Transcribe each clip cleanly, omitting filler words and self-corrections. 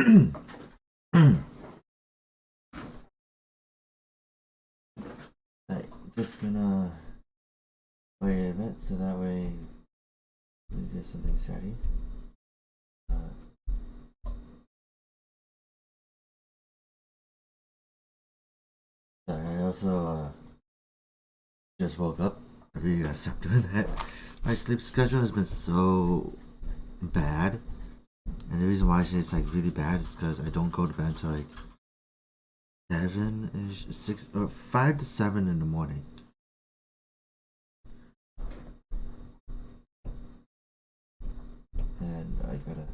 I just gonna wait a bit so that way we get something ready. Sorry, I also just woke up. I really gotta stop doing that. My sleep schedule has been so bad, and the reason why I say it's like really bad is because I don't go to bed until like 7 ish, 6 or 5 to 7 in the morning. And I gotta.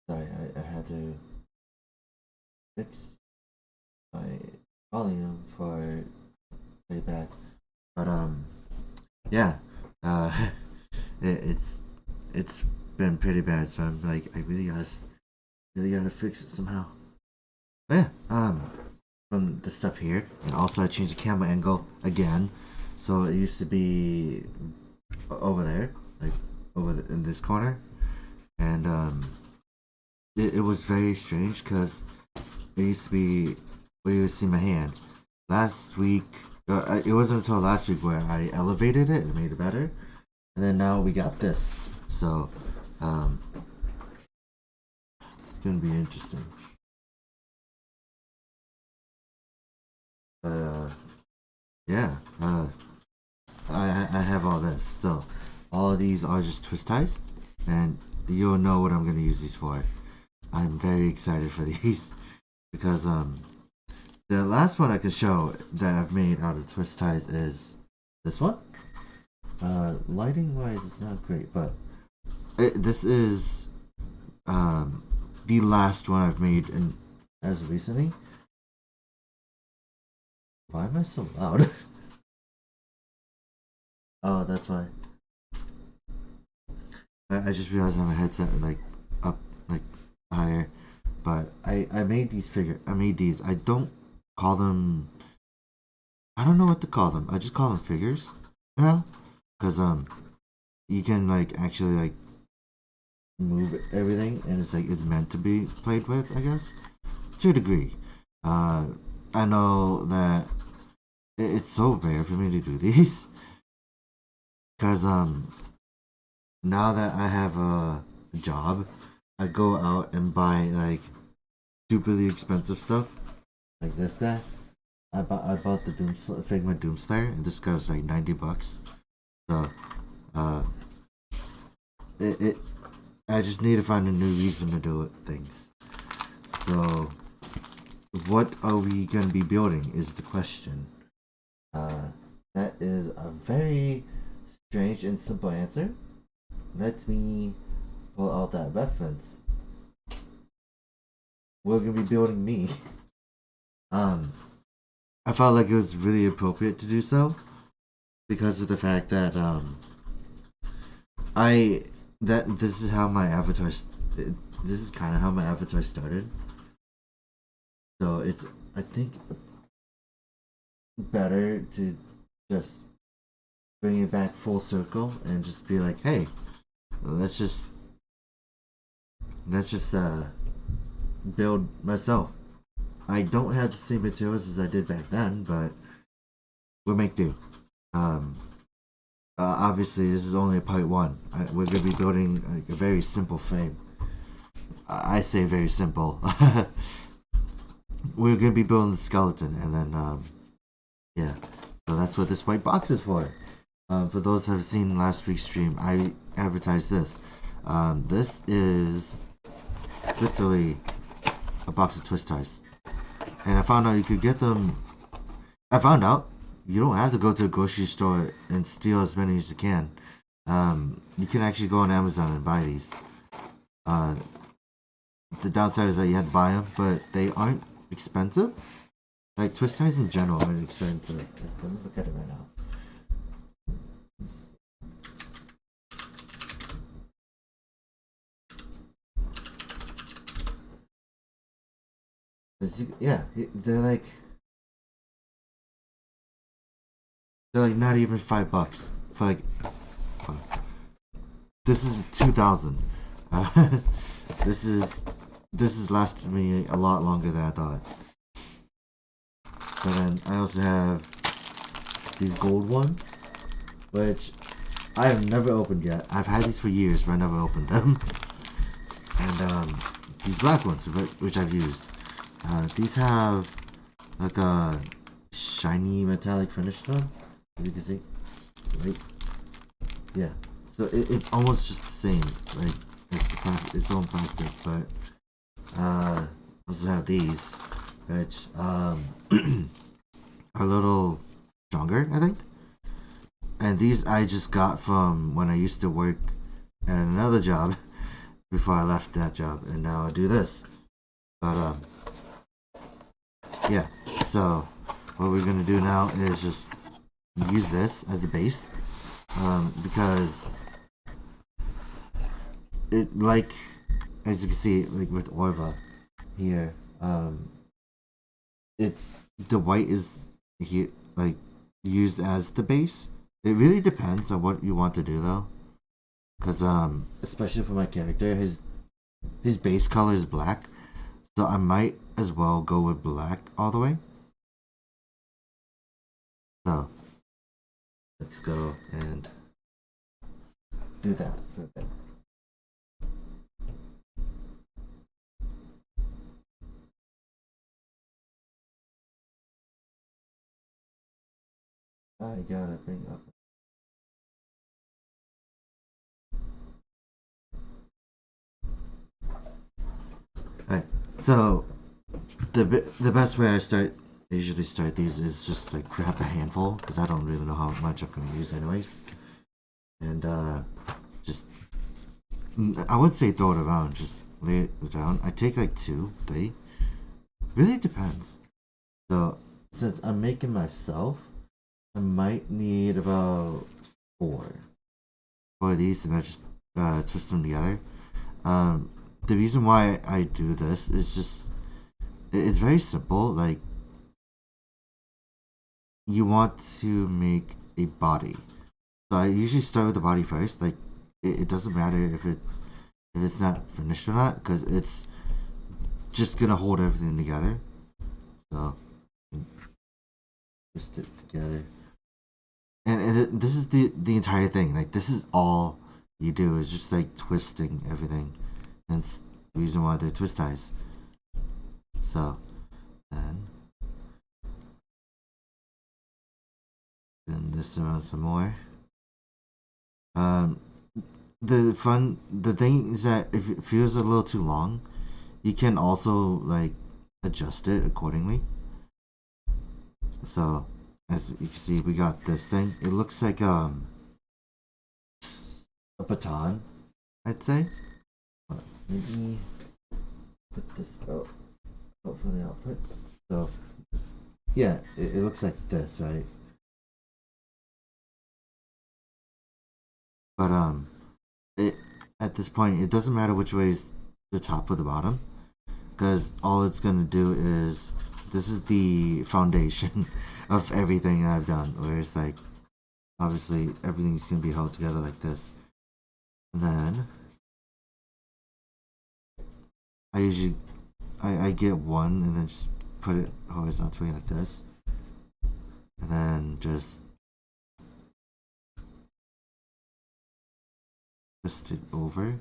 Sorry, I had to fix my volume for playback. But yeah, uh, it's it's been pretty bad. So I'm like, I really gotta fix it somehow. But yeah, from the stuff here, and also I changed the camera angle again. So it used to be over there, like in this corner, and it was very strange because it used to be where you would see my hand. Last week, it wasn't until last week where I elevated it and made it better, and then now we got this. So um, it's gonna be interesting. But yeah, I have all this. So all of these are just twist ties, and you'll know what I'm gonna use these for. I'm very excited for these because the last one I can show that I've made out of twist ties is this one. Lighting wise, it's not great, but this is the last one I've made in as recently. Why am I so loud? Oh, that's why. I just realized I have a headset like up like higher, but I made these figure. I made these. I don't call them. I don't know what to call them. I just call them figures now, because you can like actually like move everything, and it's like it's meant to be played with, I guess, to a degree. Uh, I know that it's so rare for me to do these, because now that I have a job, I go out and buy like stupidly expensive stuff, like this guy. I bought the Figma Doomslayer, and this guy was like $90. So uh, it I just need to find a new reason to do it, things. So what are we gonna be building is the question. Uh, that is a very strange and simple answer. Let me pull out that reference. We're gonna be building me. Um, I felt like it was really appropriate to do so because of the fact that I that this is how my avatar. This is kind of how my avatar started. So it's I think better to just bring it back full circle and just be like, hey, let's just let's just build myself. I don't have the same materials as I did back then, but we'll make do. Um, Obviously, this is only a part one. We're gonna be building like, a very simple frame. I say very simple. We're gonna be building the skeleton, and then yeah. So that's what this white box is for. For those who have seen last week's stream, I advertised this. This is literally a box of twist ties, and I found out you could get them. I found out you don't have to go to the grocery store and steal as many as you can. You can actually go on Amazon and buy these. Uh, the downside is that you have to buy them, but they aren't expensive. Like twist ties in general aren't expensive. Let me look at it right now. Yeah, they're like not even $5 for like. This is 2,000. Uh, this is this has lasted me a lot longer than I thought. But then I also have these gold ones, which I have never opened yet. I've had these for years, but I never opened them. And these black ones, which I've used. These have like a shiny metallic finish to them. As you can see, right? Yeah. So it's almost just the same. Like it's all plastic, but I also have these, which are a little stronger, I think. And these I just got from when I used to work at another job before I left that job, and now I do this. But yeah. So what we're gonna do now is just use this as a base, because it like as you can see, like with Orva here, it's the white is here like used as the base. It really depends on what you want to do though, because especially for my character, his base color is black, so I might as well go with black all the way. So let's go and do that. I gotta bring up. Alright, so the best way I usually start these is just like grab a handful because I don't really know how much I'm gonna use anyways, and just I wouldn't say throw it around, just lay it down. I take like two, three. Really depends. So since I'm making myself, I might need about four. Four of these, and I just twist them together. Um, the reason why I do this is just it's very simple. Like you want to make a body, so I usually start with the body first. Like it doesn't matter if it's not finished or not, because it's just gonna hold everything together. So twist it together, and this is the entire thing. Like this is all you do is just like twisting everything. That's the reason why they're twist ties. So then this around some more. Um, the thing is that if it feels a little too long, you can also like adjust it accordingly. So as you can see, we got this thing. It looks like a baton, I'd say. Let me put this out for the output. So yeah, it looks like this, right? But it at this point it doesn't matter which way is the top or the bottom, because all it's gonna do is this is the foundation of everything I've done. Where it's like obviously everything's gonna be held together like this. And then I usually I get one and then just put it horizontally like this, and then just twist it over.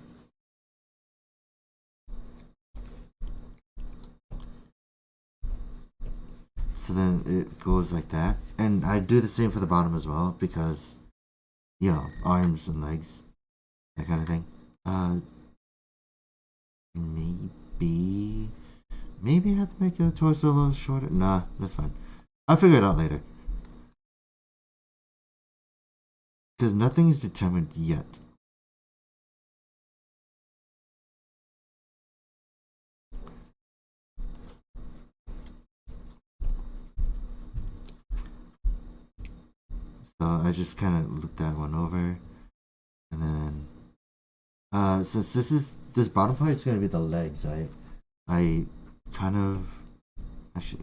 So then it goes like that, and I do the same for the bottom as well because arms and legs, that kind of thing. Uh, maybe maybe I have to make the torso a little shorter. Nah, that's fine. I'll figure it out later because nothing is determined yet. So I just kind of loop that one over, and then since this bottom part is gonna be the legs, right? I kind of actually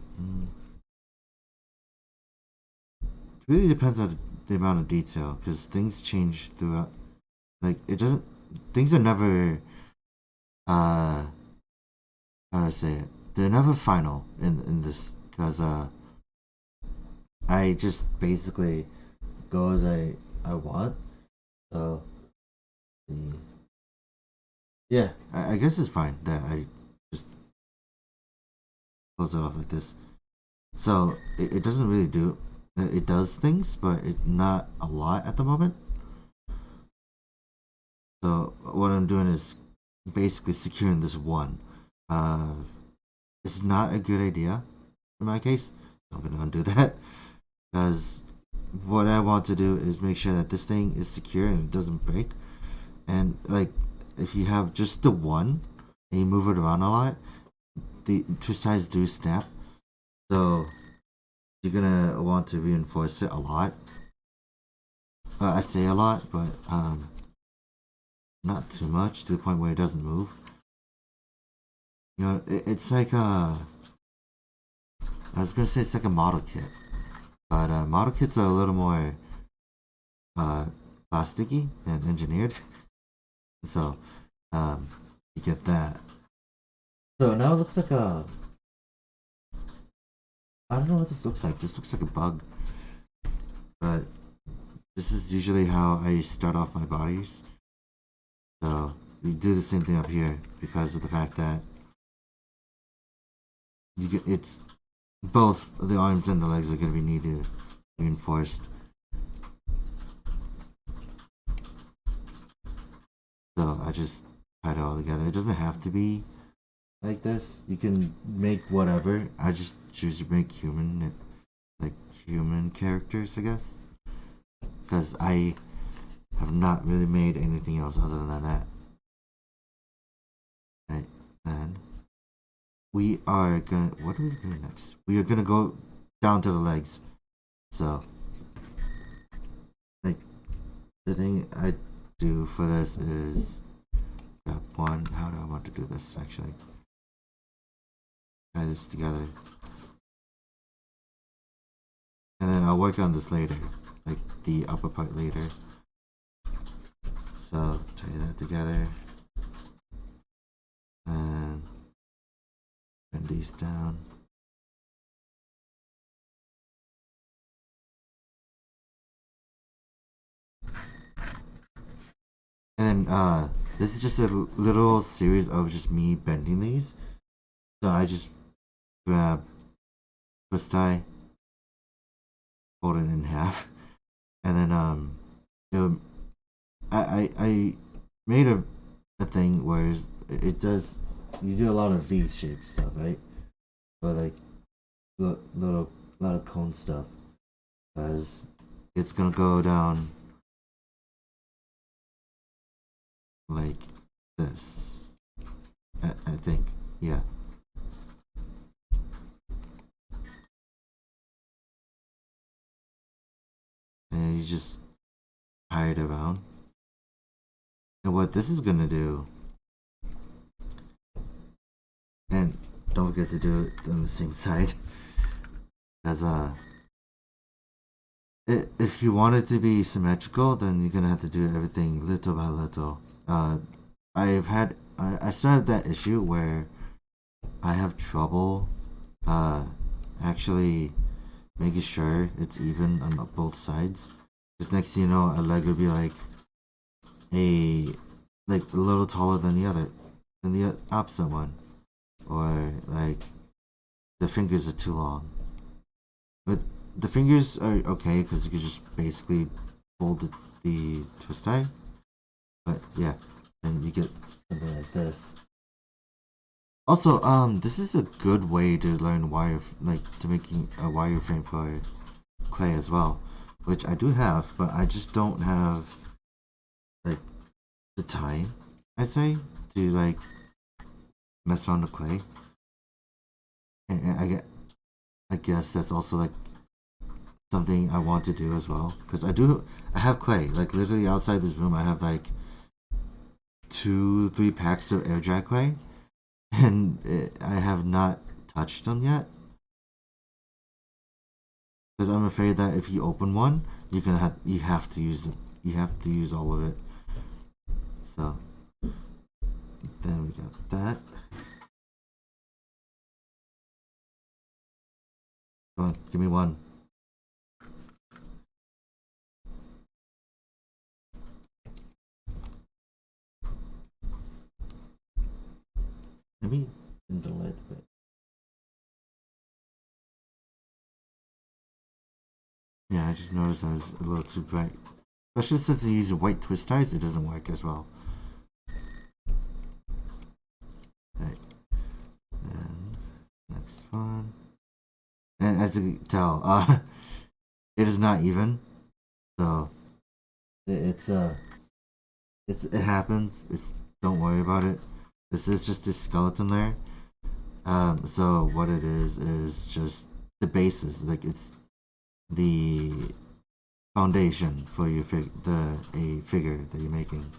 it really depends on the amount of detail because things change throughout. Like it doesn't. Things are never uh how do I say it? They're never final in this because I just basically go as I want. So the yeah, I guess it's fine that I just close it off like this. So it doesn't really do it does things, but it not a lot at the moment. So what I'm doing is basically securing this one. Uh, it's not a good idea in my case. I'm gonna undo that because what I want to do is make sure that this thing is secure and it doesn't break. And like if you have just the one and you move it around a lot, the twist ties do snap. So you're gonna want to reinforce it a lot. I say a lot, but not too much to the point where it doesn't move. You know, it's like I was gonna say it's like a model kit, but model kits are a little more uh, plasticky and engineered, so you get that. So now it looks like a I don't know what this looks like. This looks like a bug, but this is usually how I start off my bodies. So we do the same thing up here because of the fact that you get it's both the arms and the legs are going to be needed reinforced. So I just tied it all together. It doesn't have to be like this. You can make whatever. I just choose to make like human characters, I guess, because I have not really made anything else other than that. Right, and we are gonna. What are we doing next? We are gonna go down to the legs. So, like, the thing I do for this is grab one. How do I want to do this actually? Tie this together, and then I'll work on this later, like the upper part later. So tie that together, and bend these down. And this is just a little series of just me bending these. So I just grab twist tie, fold it in half, and then it, I made a thing where it does you do a lot of V shaped stuff, right? But like little lot of cone stuff, because it's gonna go down like this. I think, yeah. And you just tie it around. And what this is gonna do, and don't forget to do it on the same side, as if you want it to be symmetrical, then you're gonna have to do everything little by little. I still have that issue where I have trouble uh actually making sure it's even on both sides. Because next thing you know, a leg will be a like a little taller than the opposite one, or like the fingers are too long. But the fingers are okay because you can just basically fold the twist tie. But yeah, then you get something like this. Also, this is a good way to learn to making a wireframe for clay as well, which I do have, but I just don't have like the time, I say, to like mess around with clay. And I guess that's also like something I want to do as well, because I have clay. Like literally outside this room, I have like 3 packs of air dry clay, and I have not touched them yet because I'm afraid that if you open one, you have to use it. You have to use all of it. So then we got that. Come on, give me one. Maybe in the lid, but yeah, I just noticed I was a little too bright. Especially since I use white twist ties, it doesn't work as well. Right. And next one. And as you can tell, it is not even. So it's it happens. It's don't worry about it. This is just a skeleton layer. So what it is just the basis. Like it's the foundation for your a figure that you're making.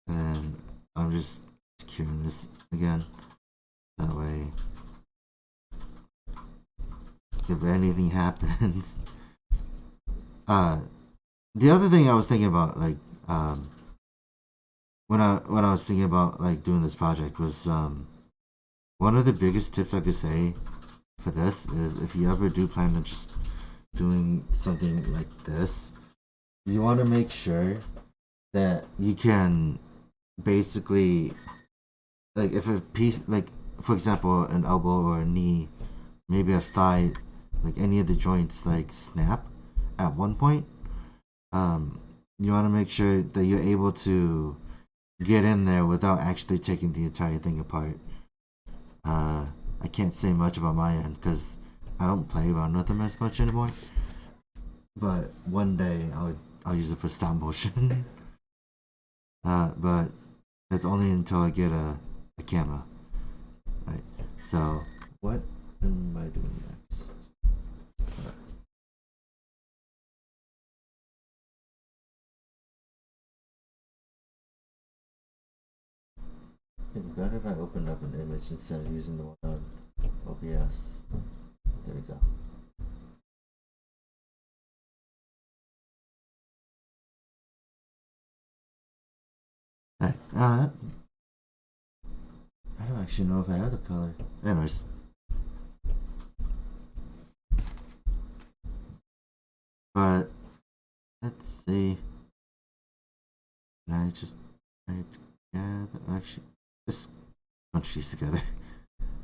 And then I'm just securing this again. That way, if anything happens, the other thing I was thinking about, like, when I was thinking about like doing this project was one of the biggest tips I could say for this is if you ever do plan on just doing something like this, you want to make sure that you can basically like if a piece like for example an elbow or a knee, maybe a thigh, like any of the joints like snap at one point, you want to make sure that you're able to get in there without actually taking the entire thing apart. I can't say much about my end because I don't play around with them as much anymore. But one day I'll use it for stop motion. But that's only until I get a camera. Right. So what am I doing next? It'd be better if I opened up an image instead of using the one on OBS. There we go. Alright, I don't actually know if I have the color. Anyways. But, let's see. Can I just type together? Actually, just scrunch these together.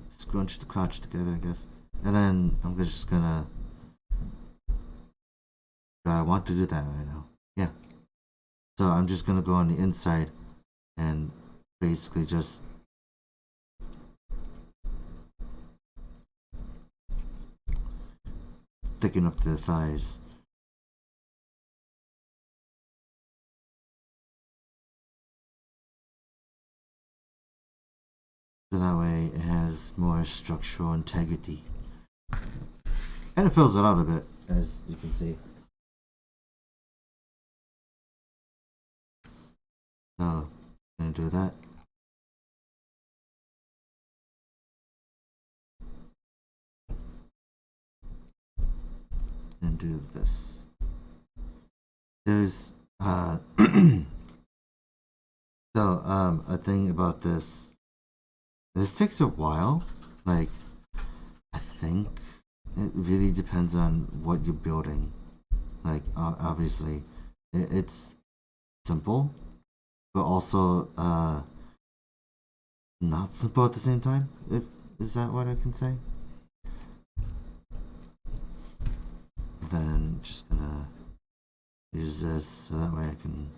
Scrunch the crotch together, I guess. And then I'm just gonna. I want to do that right now. Yeah. So I'm just gonna go on the inside and basically just thicken up the thighs. So that way it has more structural integrity. And it fills it out a bit, as you can see. So, I'm gonna do that. And do this. There's, so, a thing about this. This takes a while. Like, I think it really depends on what you're building. Like, obviously, it's simple, but also not simple at the same time. If is that what I can say? Then just gonna use this so that way I can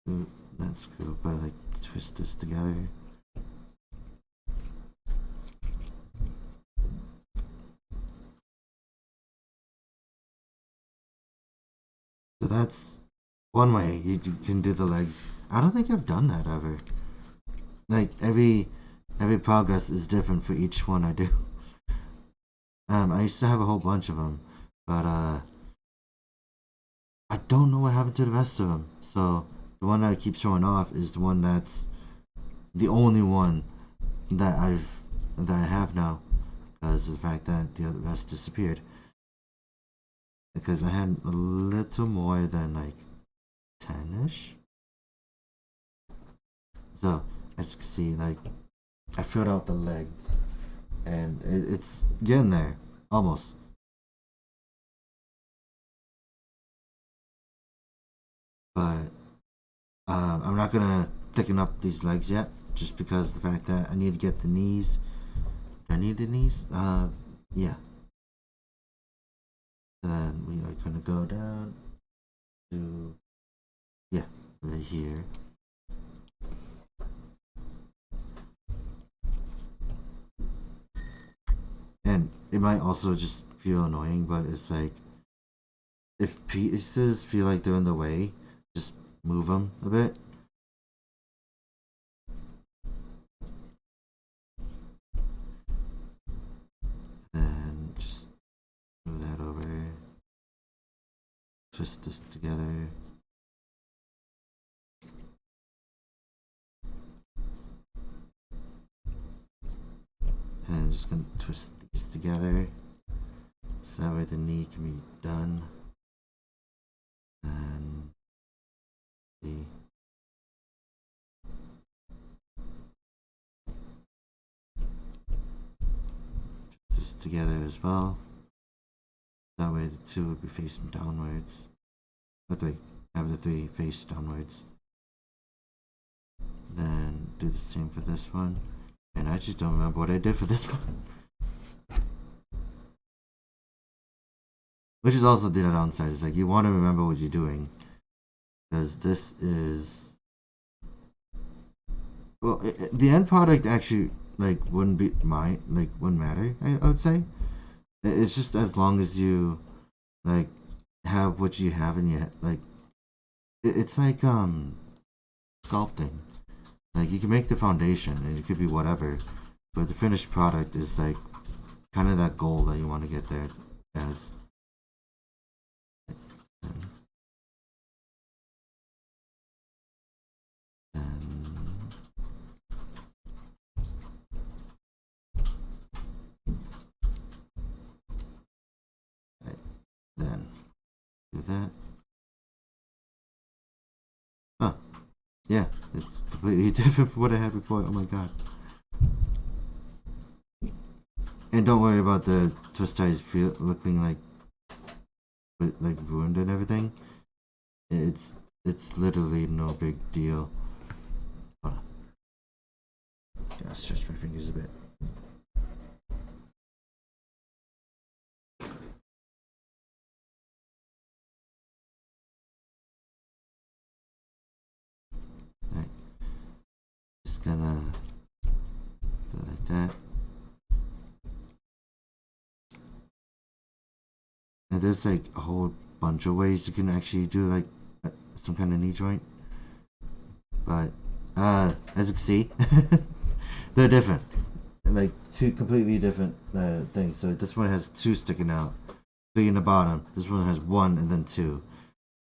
do that screw by like twist this together. So that's one way you can do the legs. I don't think I've done that ever. Like every progress is different for each one I do. I used to have a whole bunch of them, but I don't know what happened to the rest of them. So the one that I keep showing off is the one that's the only one that I have now, because of the fact that the other rest disappeared. Because I had a little more than like 10ish. So as you can see, like I filled out the legs, and it's getting there almost. But I'm not gonna thicken up these legs yet, just because the fact that I need to get the knees. Do I need the knees? Yeah. Then we are gonna go down to, yeah, right here. And it might also just feel annoying, but it's like if pieces feel like they're in the way, just move them a bit. And just move that over. Twist this together. And I'm just gonna twist these together so that way the knee can be done. And see. Twist this together as well. That way the two would be facing downwards. But wait, have the three face downwards. Then do the same for this one. And I just don't remember what I did for this one. Which is also the downside. Is like you want to remember what you're doing. Because this is... Well, the end product actually like wouldn't be wouldn't matter, I would say. It's just as long as you like have what you have in your like it's like sculpting. Like you can make the foundation and it could be whatever, but the finished product is like kind of that goal that you want to get there as. And right, then do that. Oh, yeah, it's completely different from what I had before. Oh my god. And don't worry about the twist ties looking like ruined and everything. It's literally no big deal. Oh, gotta stretch my fingers a bit. Right. Just gonna do it like that. And there's like a whole bunch of ways you can actually do like some kind of knee joint. But as you can see, they're different. Like two completely different things. So this one has two sticking out, three in the bottom. This one has one and then two.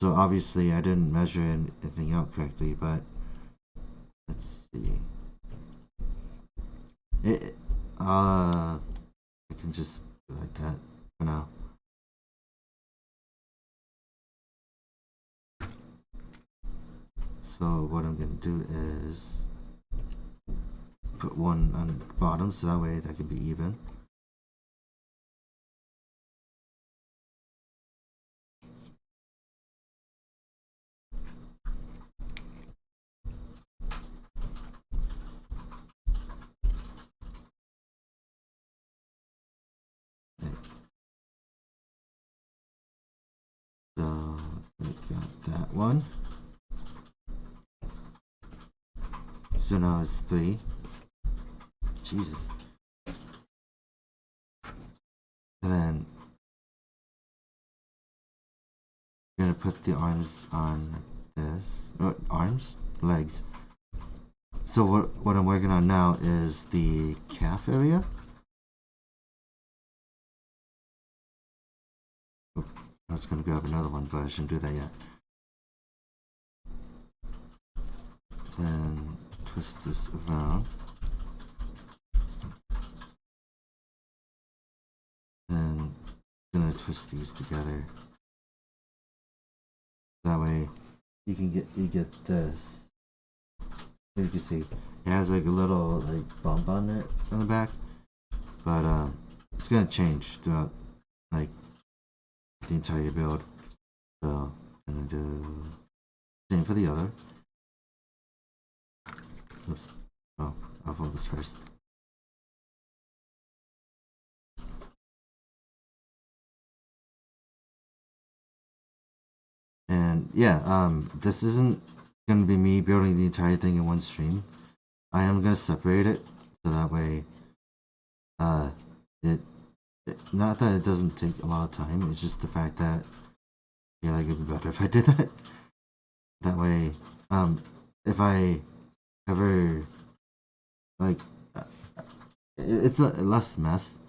So obviously I didn't measure anything out correctly, but let's see. I can just do like that for now. So what I'm gonna do is put one on the bottom so that way that can be even. Right. So we got that one. So now it's three. Jesus. And then I'm gonna put the arms on this. Arms? Legs. So what I'm working on now is the calf area. I was gonna grab another one, but I shouldn't do that yet. Then twist this around. And I'm gonna twist these together. That way you get this. You can see it has like a little like bump on it on the back, but it's gonna change throughout like the entire build. So I'm gonna do same for the other. Oops. Oh, I'll fold this first. And yeah, this isn't gonna be me building the entire thing in one stream. I am gonna separate it so that way, uh, it, not that it doesn't take a lot of time. It's just the fact that I feel like it'd be better if I did that. That way, if I ever like, uh, it's a less mess.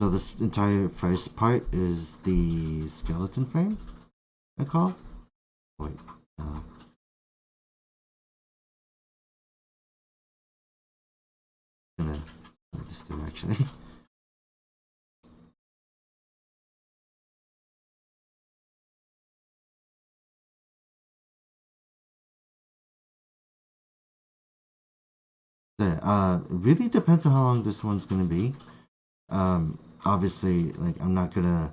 So this entire first part is the skeleton frame, I call. Wait, uh, I'm gonna let this through actually. Yeah, really depends on how long this one's gonna be. Obviously, like I'm not gonna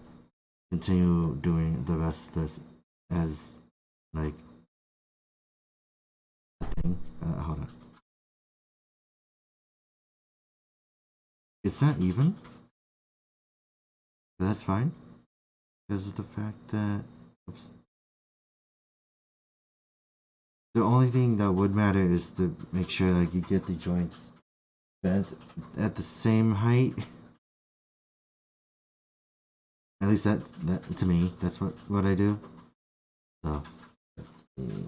continue doing the rest of this as like a thing. Hold on, it's not even, but that's fine because of the fact that, oops, the only thing that would matter is to make sure like you get the joints bent at the same height. At least that to me, that's what I do. So let's see.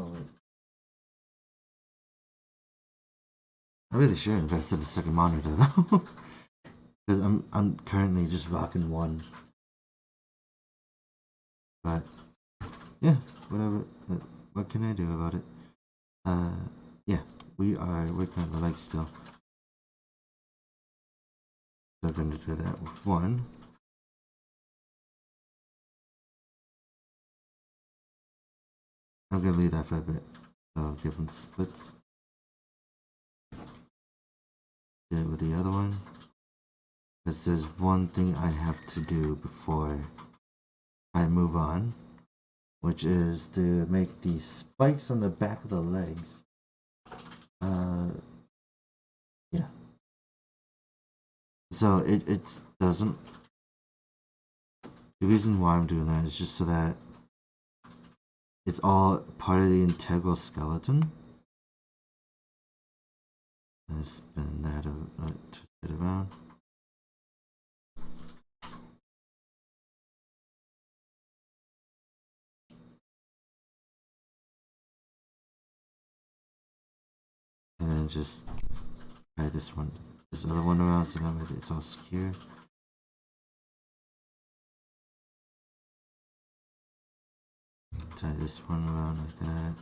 Oh, wait. I really should invest in a second monitor though, because I'm currently just rocking one. But yeah, whatever. What can I do about it? Uh, yeah, we are working on the legs still. So I'm going to do that with one. I'm going to leave that for a bit. So I'll give them the splits. Do it with the other one. Because there's one thing I have to do before I move on, which is to make the spikes on the back of the legs. Yeah. So it doesn't. The reason why I'm doing that is just so that it's all part of the integral skeleton. And spin that twist it around. And then just tie this other one around so that way it's all secure. Tie this one around like that.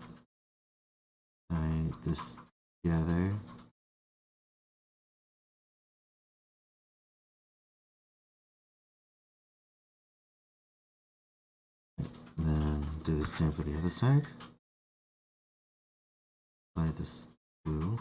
Tie this together. And then do the same for the other side. Tie this through.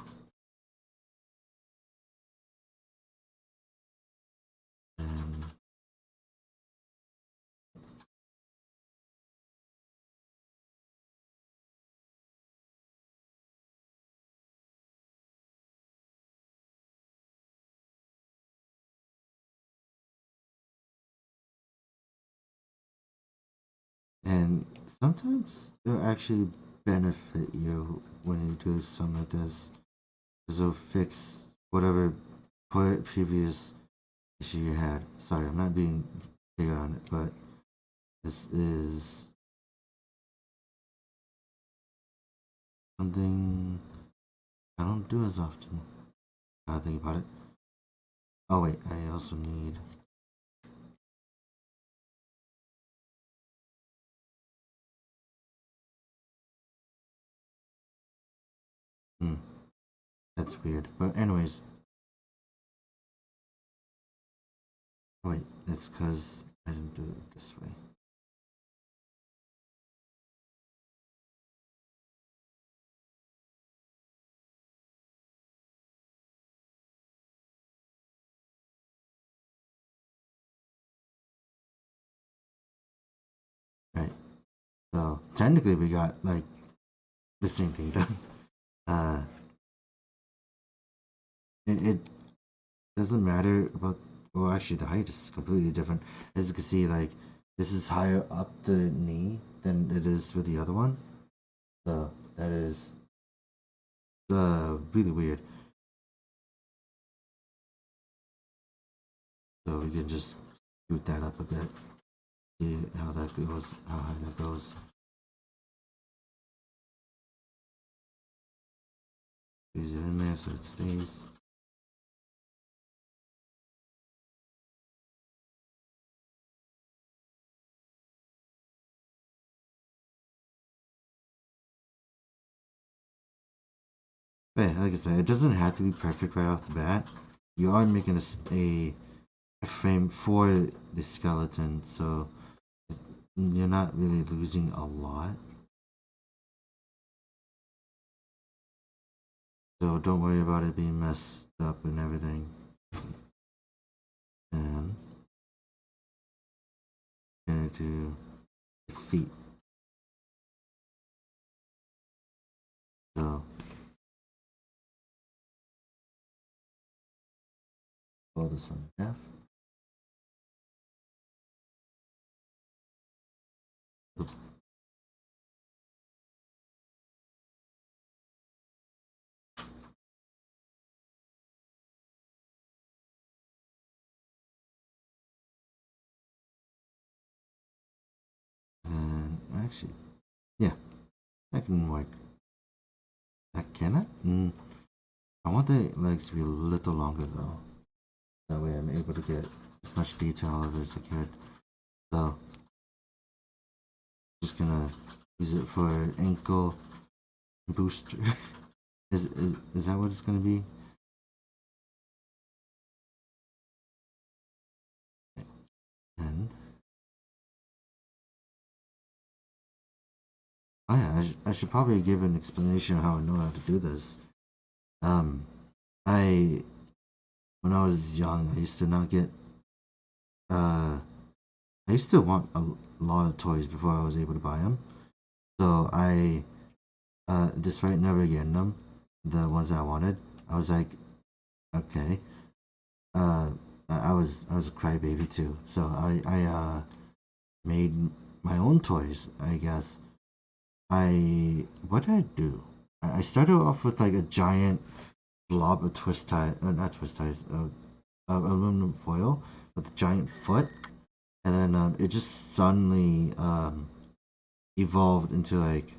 And sometimes it'll actually benefit you when you do something like this, because it'll fix whatever previous issue you had. Sorry, I'm not being big on it, but this is something I don't do as often. Now I think about it. Oh wait, I also need. Hmm, that's weird. But anyways, wait, that's because I didn't do it this way. Right. So technically, we got like the same thing done. Uh, it doesn't matter about. Well, actually, the height is completely different. As you can see, like this is higher up the knee than it is with the other one. So that is really weird. So we can just scoot that up a bit. See how that goes. How high that goes. Squeeze it in there so it stays. But yeah, like I said, it doesn't have to be perfect right off the bat. You are making a frame for the skeleton, so you're not really losing a lot. So don't worry about it being messed up and everything. And gonna do the feet. So fold this one in half. And actually, yeah, that can work. That can that? I want the legs to be a little longer though. That way I'm able to get as much detail of it as I could. So just gonna use it for ankle booster. Is that what it's gonna be? And oh yeah, I should probably give an explanation of how I know how to do this. Um, I when I was young, I used to not get uh, I used to want a lot of toys before I was able to buy them. So despite never getting them, the ones I wanted, I was like, okay. Uh, I was a crybaby too, so I made my own toys. I guess what did I do? I started off with like a giant blob of twist tie, not twist ties, of aluminum foil with a giant foot, and then it just suddenly evolved into like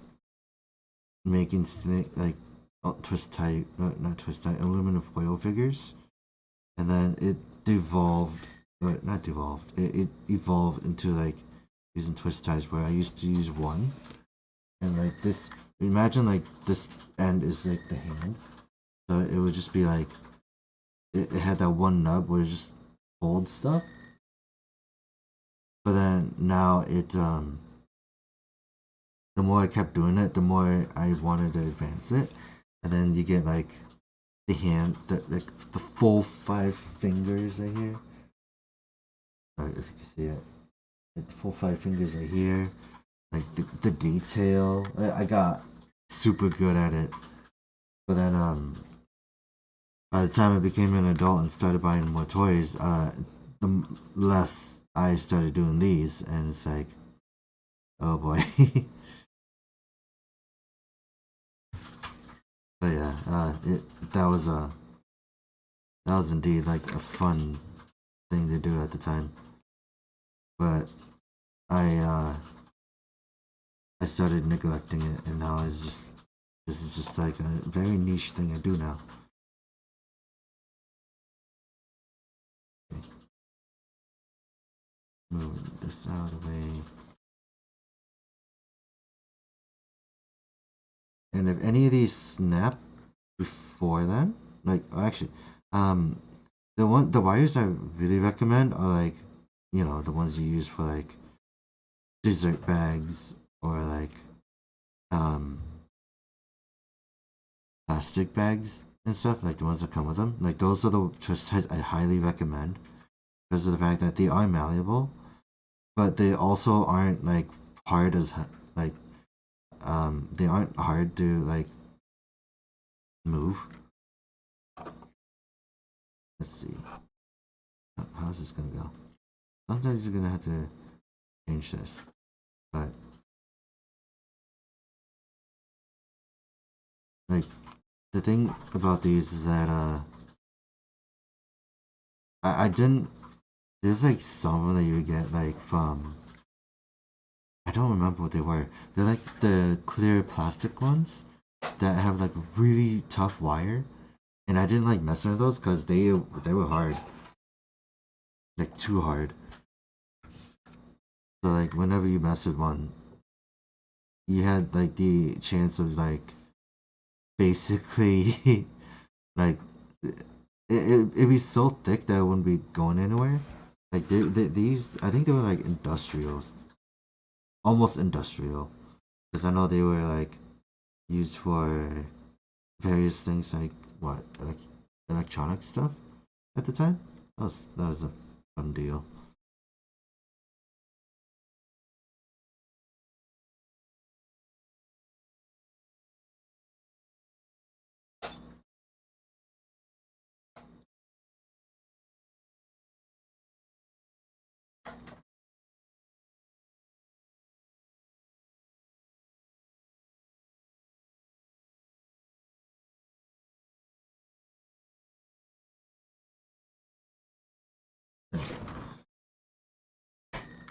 making like twist tie, not twist tie, aluminum foil figures, and then it devolved, but not devolved. It evolved into like using twist ties where I used to use one, and like this. Imagine like this end is like the hand, so it would just be like it had that one nub where it just holds stuff. But then now the more I kept doing it, the more I wanted to advance it, and then you get like the hand, the full 5 fingers right here. If you can see it, like the full 5 fingers right here. Like the detail, I got super good at it. But then by the time I became an adult and started buying more toys, the less I started doing these, and it's like, oh boy. But yeah, that was indeed like a fun thing to do at the time. But I I started neglecting it, and now it's just this is just like a very niche thing I do now. Okay, moving this out of the way. And if any of these snap before then, like actually, um, the wires I really recommend are like, the ones you use for like dessert bags or like um plastic bags and stuff, like the ones that come with them. Like those are the twist ties I highly recommend because of the fact that they are malleable, but they also aren't like hard as like they aren't hard to like move. Let's see, how's this gonna go? Sometimes you're gonna have to change this, but like the thing about these is that I didn't. There's like some that you would get like from. I don't remember what they were. They're like the clear plastic ones that have like really tough wire, and I didn't like messing with those because they were hard, like too hard. So like whenever you mess with one, you had like the chance of like basically like it'd be so thick that it wouldn't be going anywhere. Like these, I think they were like industrials, almost industrial, because I know they were like used for various things like what electronic stuff at the time. That was a fun deal.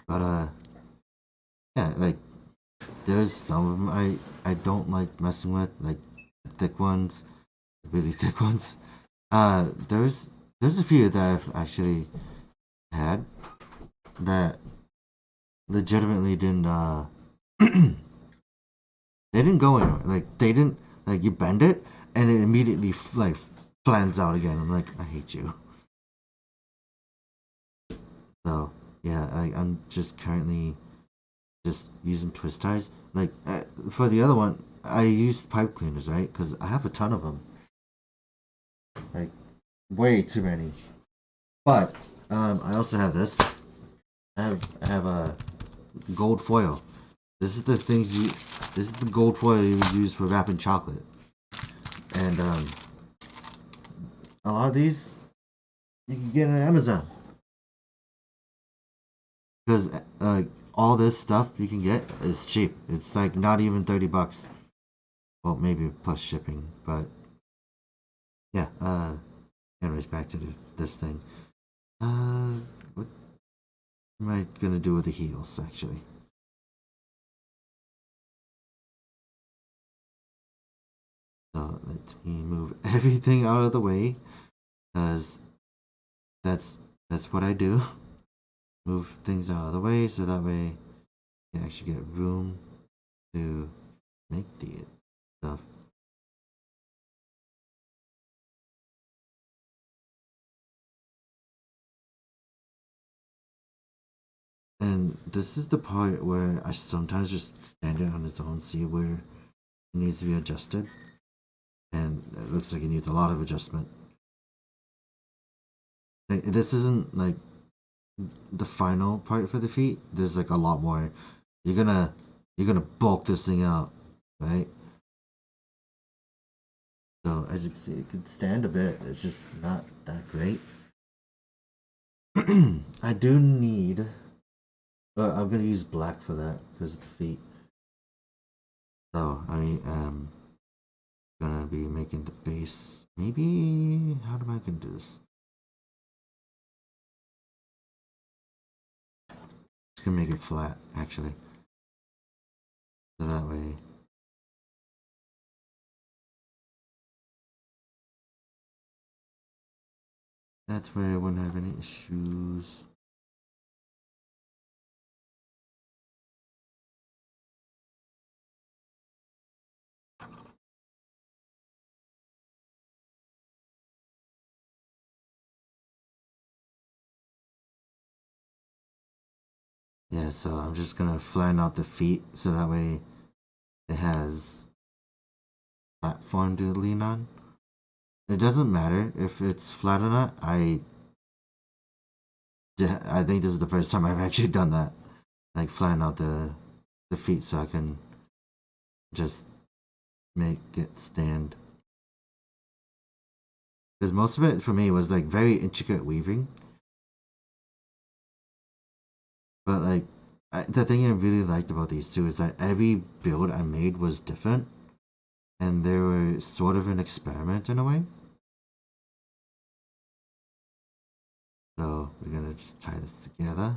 But yeah, like there's some of them I don't like messing with, like the thick ones, really thick ones. There's a few that I've actually had that legitimately didn't they didn't go anywhere. Like they didn't like you bend it and it immediately like flans out again. I'm like I hate you. So yeah, I'm just currently just using twist ties. Like for the other one, I used pipe cleaners, right? Because I have a ton of them, like way too many. But I also have this. I have a gold foil. This is the things you. This is the gold foil you would use for wrapping chocolate. And a lot of these you can get on Amazon because all this stuff you can get is cheap. It's like not even $30. Well, maybe plus shipping, but yeah. Anyways, back to this thing. What am I gonna do with the heels actually? So let me move everything out of the way because that's that's what I do. Move things out of the way so that way you actually get room to make the stuff. And this is the part where I sometimes just stand it on its own, see where it needs to be adjusted, and it looks like it needs a lot of adjustment. Like, this isn't like the final part for the feet. There's like a lot more. You're gonna you're gonna bulk this thing out, right? So as you can see, it can stand a bit. It's just not that great. I do need. I'm gonna use black for that because of the feet. So I am gonna be making the base. Maybe how am I gonna do this? gonna make it flat actually, so that way. That's where I wouldn't have any issues. Yeah, so I'm just gonna flatten out the feet so that way it has platform to lean on. It doesn't matter if it's flat or not. I think this is the first time I've actually done that, like flatten out the feet so I can just make it stand. Because most of it for me was like very intricate weaving, but like the thing I really liked about these two is that every build I made was different, and they were sort of an experiment in a way. So we're gonna just tie this together.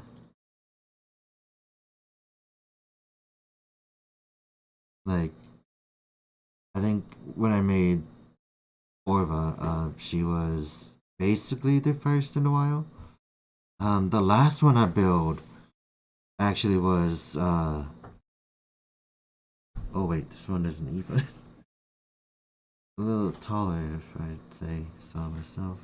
Like, I think when I made Orva, she was basically the first in a while. The last one I built actually was oh wait, this one isn't even a little taller if I'd say so myself.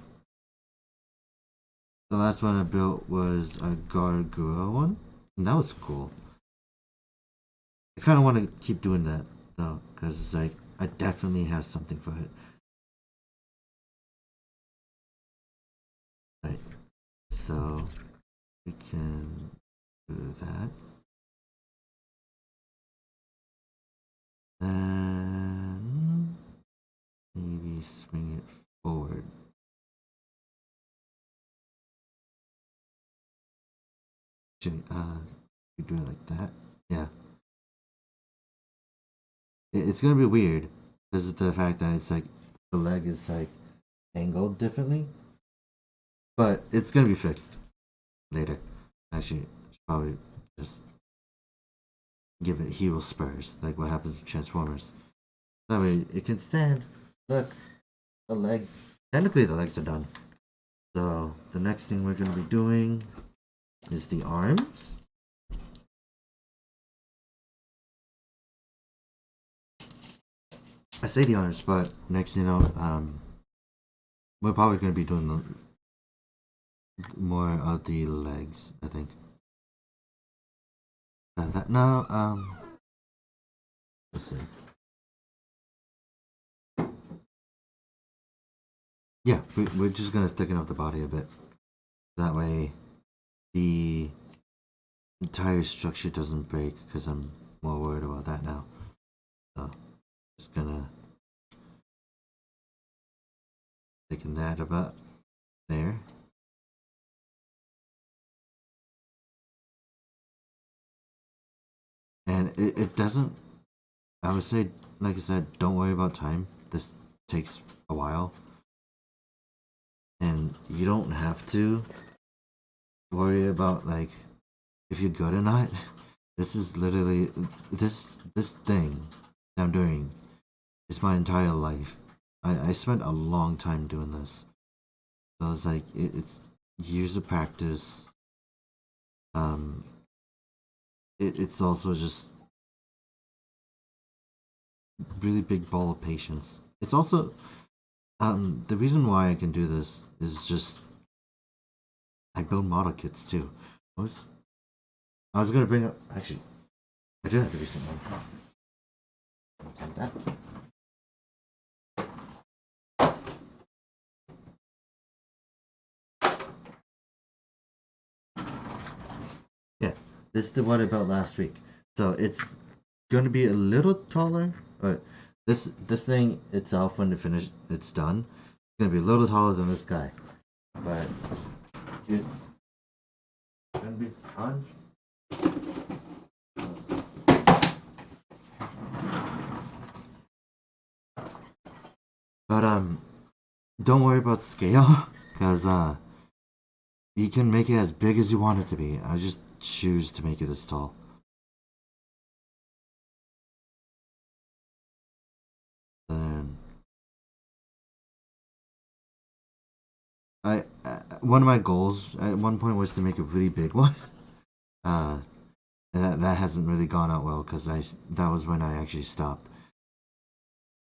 The last one I built was a Gargoyle one, and that was cool. I kind of want to keep doing that though, because it's like I definitely have something for it. Right, so we can do that. And maybe swing it forward. Actually, we do it like that. Yeah, it's gonna be weird because of the fact that it's like the leg is like angled differently, but it's gonna be fixed later. Actually, probably just give it heel spurs, like what happens with Transformers. That way it can stand. Look, the legs. Technically, the legs are done. So the next thing we're gonna be doing is the arms. I say the arms, but next, we're probably gonna be doing more of the legs. I think. That no, let's see. Yeah, we're just gonna thicken up the body a bit. That way, the entire structure doesn't break. Because I'm more worried about that now. So, just gonna thicken that about there. And it doesn't. I would say, like I said, don't worry about time. This takes a while, and you don't have to worry about like if you're good or not. This is literally this thing that I'm doing is my entire life. I spent a long time doing this. So it's like it's years of practice. Um, it's also just really big ball of patience. It's also the reason why I can do this is just I build model kits too. I was gonna bring up actually I do have the recent one. Like that. Yeah, this is the one I built last week. So it's gonna be a little taller, but this thing itself when it's done, it's gonna be a little taller than this guy. But it's gonna be fun. But don't worry about scale, because you can make it as big as you want it to be. I just choose to make it this tall. Then one of my goals at one point was to make a really big one. Uh, that hasn't really gone out well because that was when I actually stopped.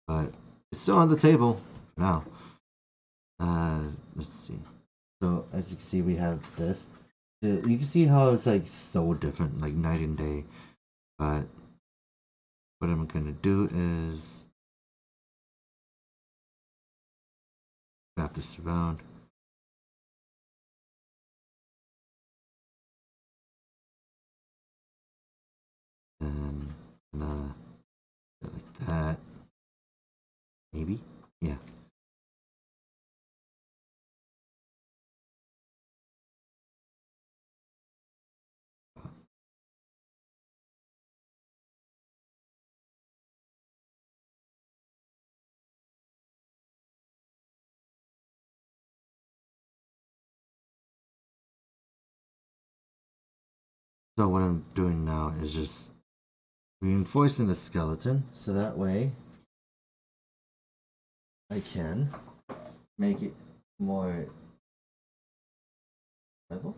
But it's still on the table now. Let's see. So as you can see, we have this. You can see how it's like so different, like night and day. But what I'm gonna do is wrap this around. And like that. Maybe? Yeah. So what I'm doing now is just reinforcing the skeleton so that way I can make it more level.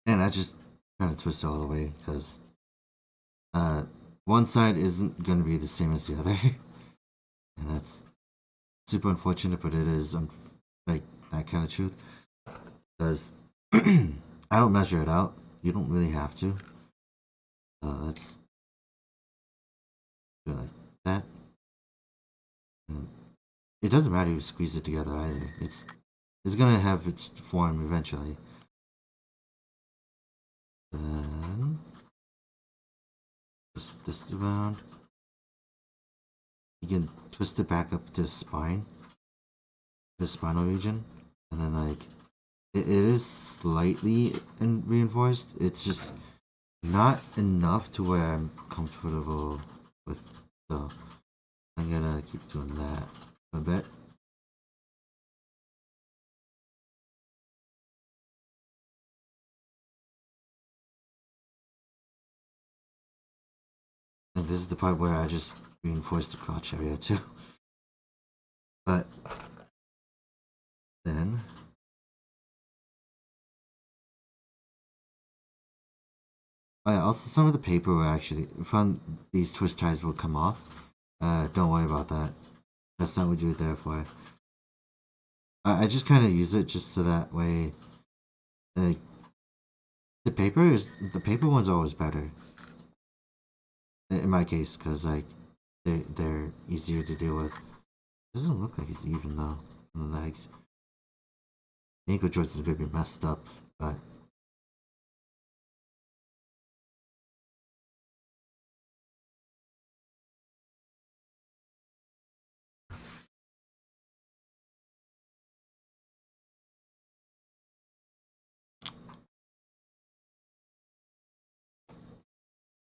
And I just kind of twist it all the way because uh, one side isn't going to be the same as the other. And that's super unfortunate, but it is like that kind of truth. Because I don't measure it out. You don't really have to. Let's do it like that. And it doesn't matter if you squeeze it together either. It's gonna have its form eventually. Then twist this around. You can twist it back up to the spine, the spinal region, and then like it is slightly reinforced. It's just not enough to where I'm comfortable with. So I'm gonna keep doing that a bit. And this is the part where I just reinforce the crotch area too. But then, oh yeah, also some of the paper will actually, from these twist ties will come off. Don't worry about that. That's not what you're there for. I just kind of use it just so that way, like, the paper one's always better. In my case, because, like, they're easier to deal with. Doesn't look like it's even though, on the legs. Ankle joints is a bit messed up, but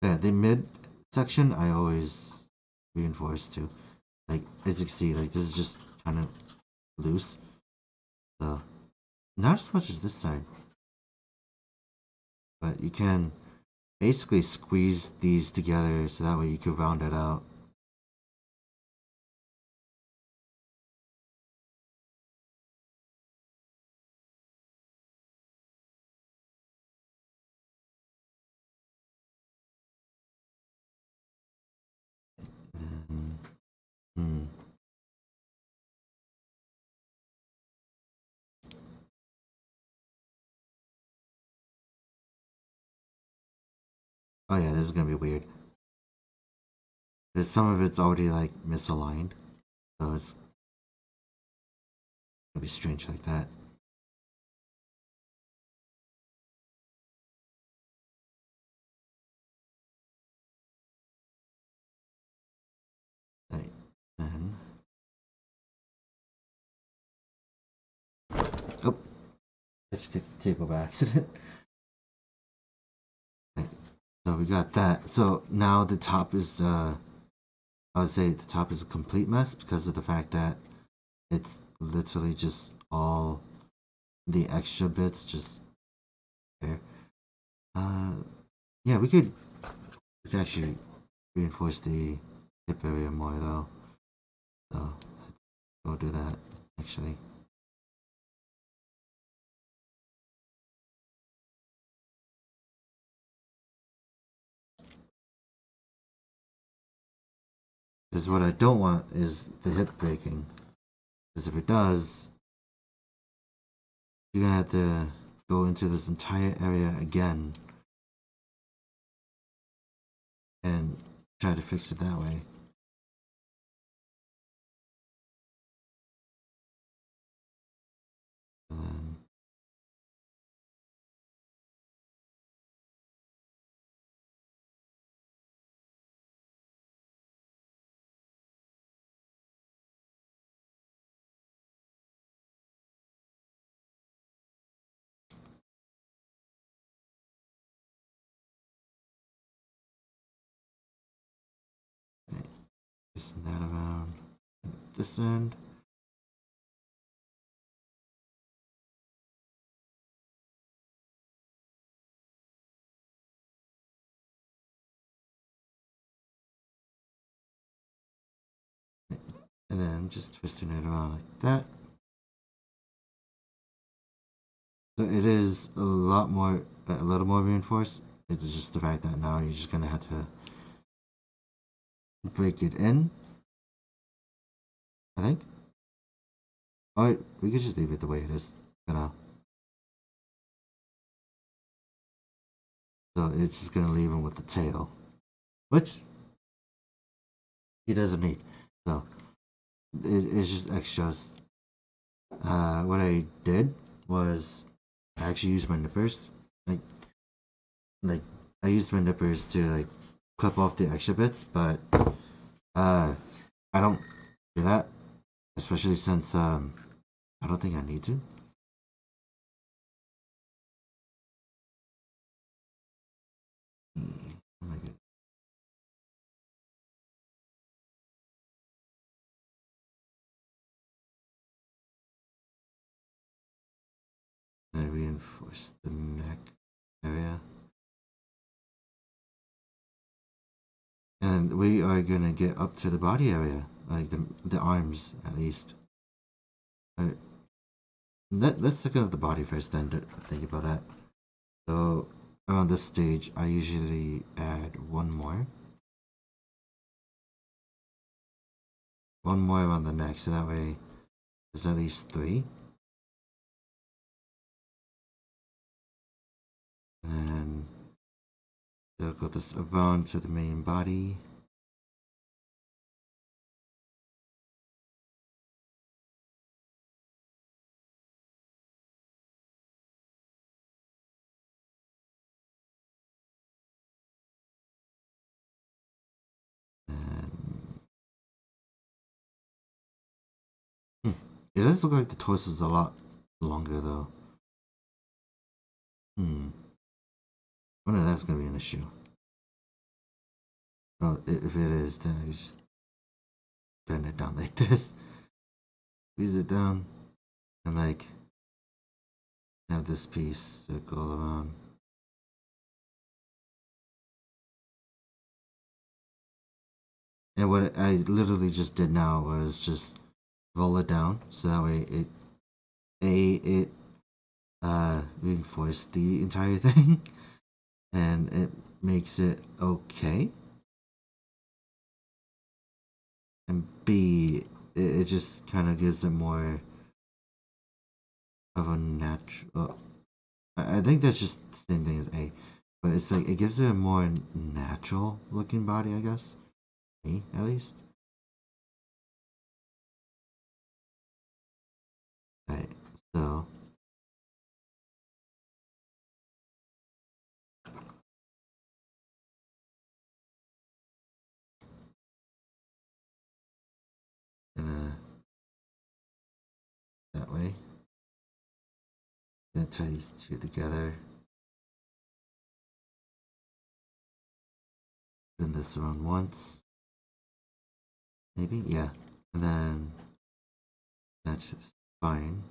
yeah, the mid section I always reinforce too. Like as you can see, like this is just kind of loose, so not as much as this side, but you can basically squeeze these together so that way you can round it out. And, hmm. Oh yeah, this is gonna be weird. There's some of it's already like misaligned, so it's gonna be strange like that. Like, I just kicked the table by accident. So we got that. So now the top is I would say the top is a complete mess because of the fact that it's literally just all the extra bits just there. Uh yeah, we could actually reinforce the hip area more though. So we'll do that actually. Because what I don't want is the hip breaking. Because if it does, you're gonna have to go into this entire area again and try to fix it that way. And twist that around this end. And then just twisting it around like that. So it is a little more reinforced. It's just the fact that now you're just gonna have to break it in, I think. Alright, we could just leave it the way it is for now. So it's just gonna leave him with the tail, which he doesn't need. So it's just extras. What I did was I actually used my nippers. Like, like I used my nippers to like clip off the extra bits, but uh, I don't do that, especially since I don't think I need to. Oh my god. I reinforce the neck area, and we are gonna get up to the body area, like the arms at least. Uh, let's look at the body first, then think about that. So around this stage, I usually add one more around the neck, so that way there's at least three. And they'll put this around to the main body. And hmm, it does look like the torso is a lot longer though. Wonder if that's gonna be an issue. Well, if it is, then I just bend it down like this, squeeze it down, and like have this piece circle around. And what I literally just did now was just roll it down, so that way it reinforced the entire thing, and it makes it okay. And B, it just kind of gives it more of a natural. I think that's just the same thing as A, but it's like it gives it a more natural looking body, I guess. Me, at least. Right. So, gonna that way. Gonna tie these two together. Spin this around once. Maybe? Yeah. And then that's just fine.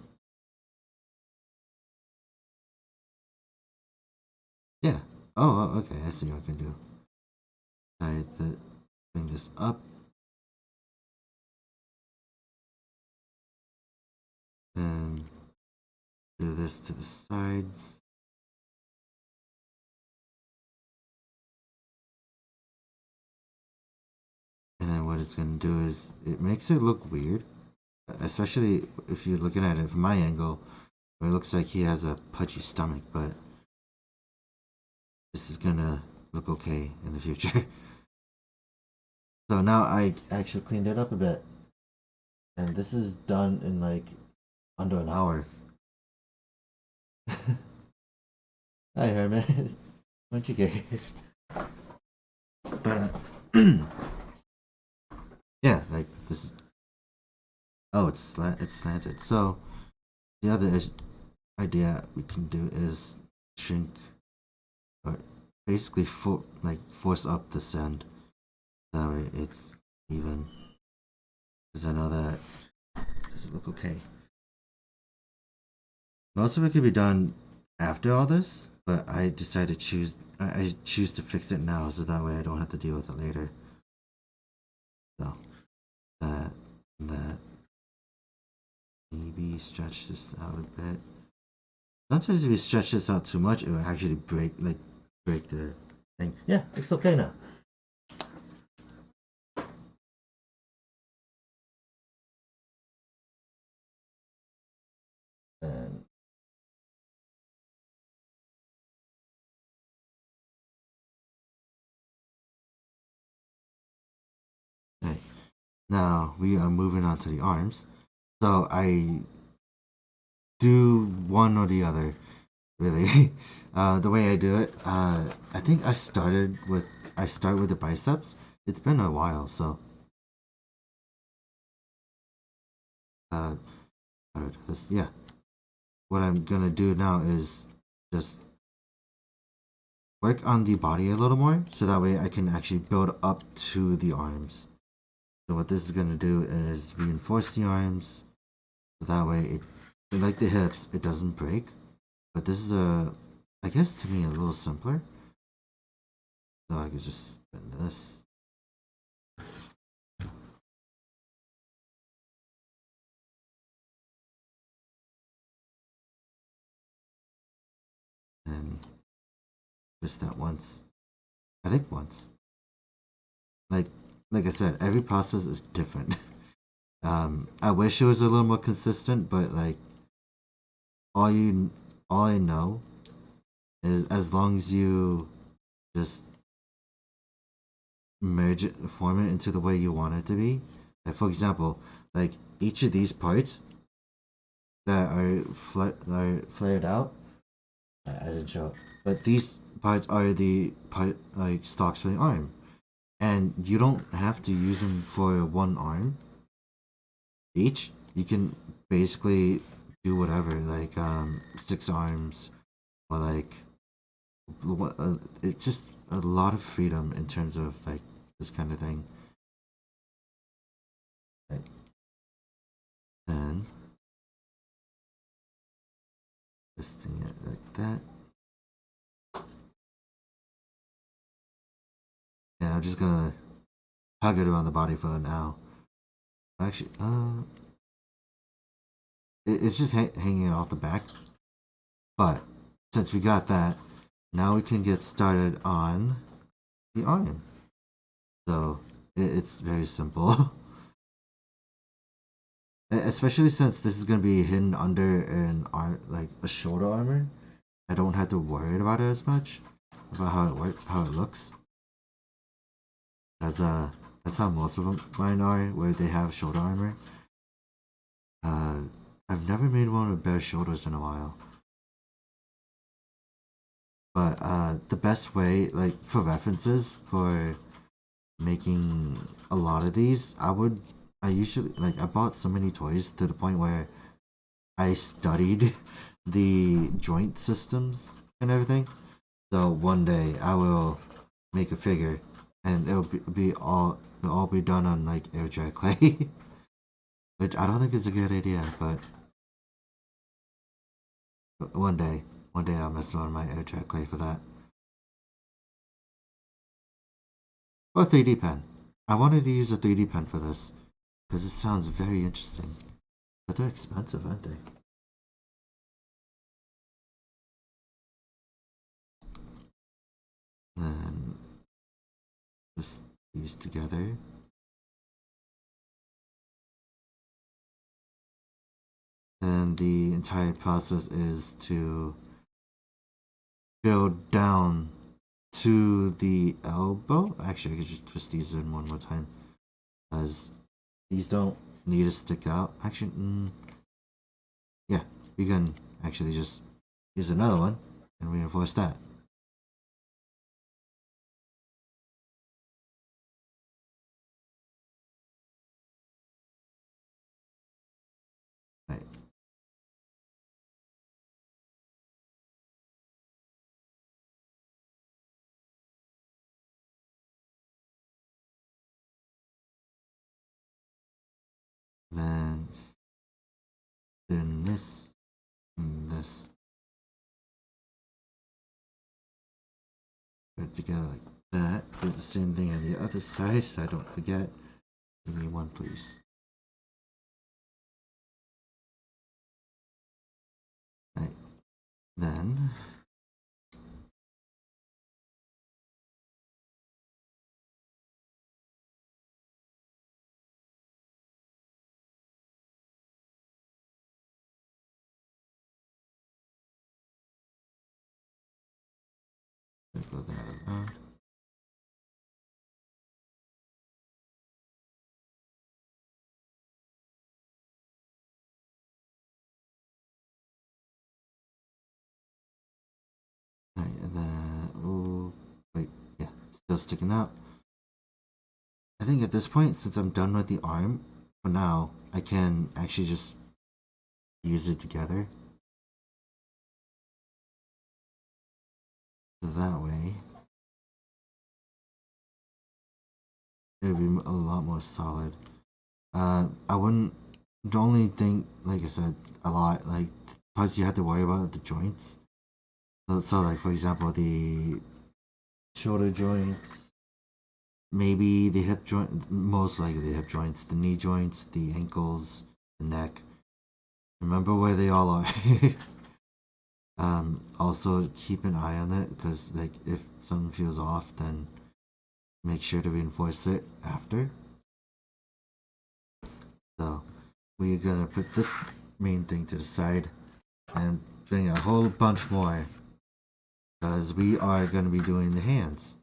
Yeah. Oh, okay. I see what I can do. Bring this up. And do this to the sides. And then what it's going to do is it makes it look weird, especially if you're looking at it from my angle, where it looks like he has a pudgy stomach, but this is going to look okay in the future. So now I actually cleaned it up a bit, and this is done in like under an hour. Hi, Herman. What'd you get? But yeah, like this is. Oh, it's slanted. So the other idea we can do is shrink or basically force up the sand. That way it's even. Because I know that does it look okay. Most of it could be done after all this, but I decided to choose. I choose to fix it now, so that way I don't have to deal with it later. So that that maybe stretch this out a bit. Sometimes if you stretch this out too much, it will actually break the thing. Yeah, it's okay now. And okay, now we are moving on to the arms. So I do one or the other, really. The way I do it, I think I start with the biceps. It's been a while, so uh, how do I do this? Yeah, what I'm gonna do now is just work on the body a little more, so that way I can actually build up to the arms. So what this is gonna do is reinforce the arms, so that way like the hips, it doesn't break. But this is I guess to me a little simpler. So I could just spin this. And just that once. I think once. Like like I said, every process is different. I wish it was a little more consistent, but like all you all I know is as long as you just merge it, form it into the way you want it to be. Like for example, like each of these parts that are flared out, I didn't show, it, but these parts are the part like stalks for the arm, and you don't have to use them for one arm each. You can basically do whatever, like six arms or like it's just a lot of freedom in terms of like this kind of thing. Like, and twisting it like that. And I'm just gonna hug it around the body for now. Actually, it's just hanging off the back. But since we got that, now we can get started on the arm. So it's very simple. Especially since this is gonna be hidden under an arm, like a shoulder armor. I don't have to worry about it as much about how it looks. As that's how most of them mine are, where they have shoulder armor. Uh, I've never made one with bare shoulders in a while. But the best way, like for references for making a lot of these, I usually like I bought so many toys to the point where I studied the joint systems and everything. So one day I will make a figure, and it'll all be done on like air dry clay, which I don't think is a good idea. But one day, one day I'll mess around my air dry clay for that, or 3D pen. I wanted to use a 3D pen for this because it sounds very interesting, but they're expensive, aren't they? Then just these together. And the entire process is to build down to the elbow. Actually, I could just twist these in one more time, as these don't need to stick out. Actually, yeah, we can actually just use another one and reinforce that. Right. Then this and this put it together like that. Do the same thing on the other side so I don't forget. Give me one, please. Right. Then go that around. Right, and then oh wait, yeah, still sticking out. I think at this point, since I'm done with the arm, for now, I can actually just use it together. So that way, it would be a lot more solid. I wouldn't. The only thing, like I said, a lot like parts you have to worry about the joints. So like for example, the shoulder joints, maybe the hip joint, most likely the hip joints, the knee joints, the ankles, the neck. Remember where they all are. Also keep an eye on it because like if something feels off, then make sure to reinforce it after. So we're gonna put this main thing to the side and bring a whole bunch more because we are gonna be doing the hands.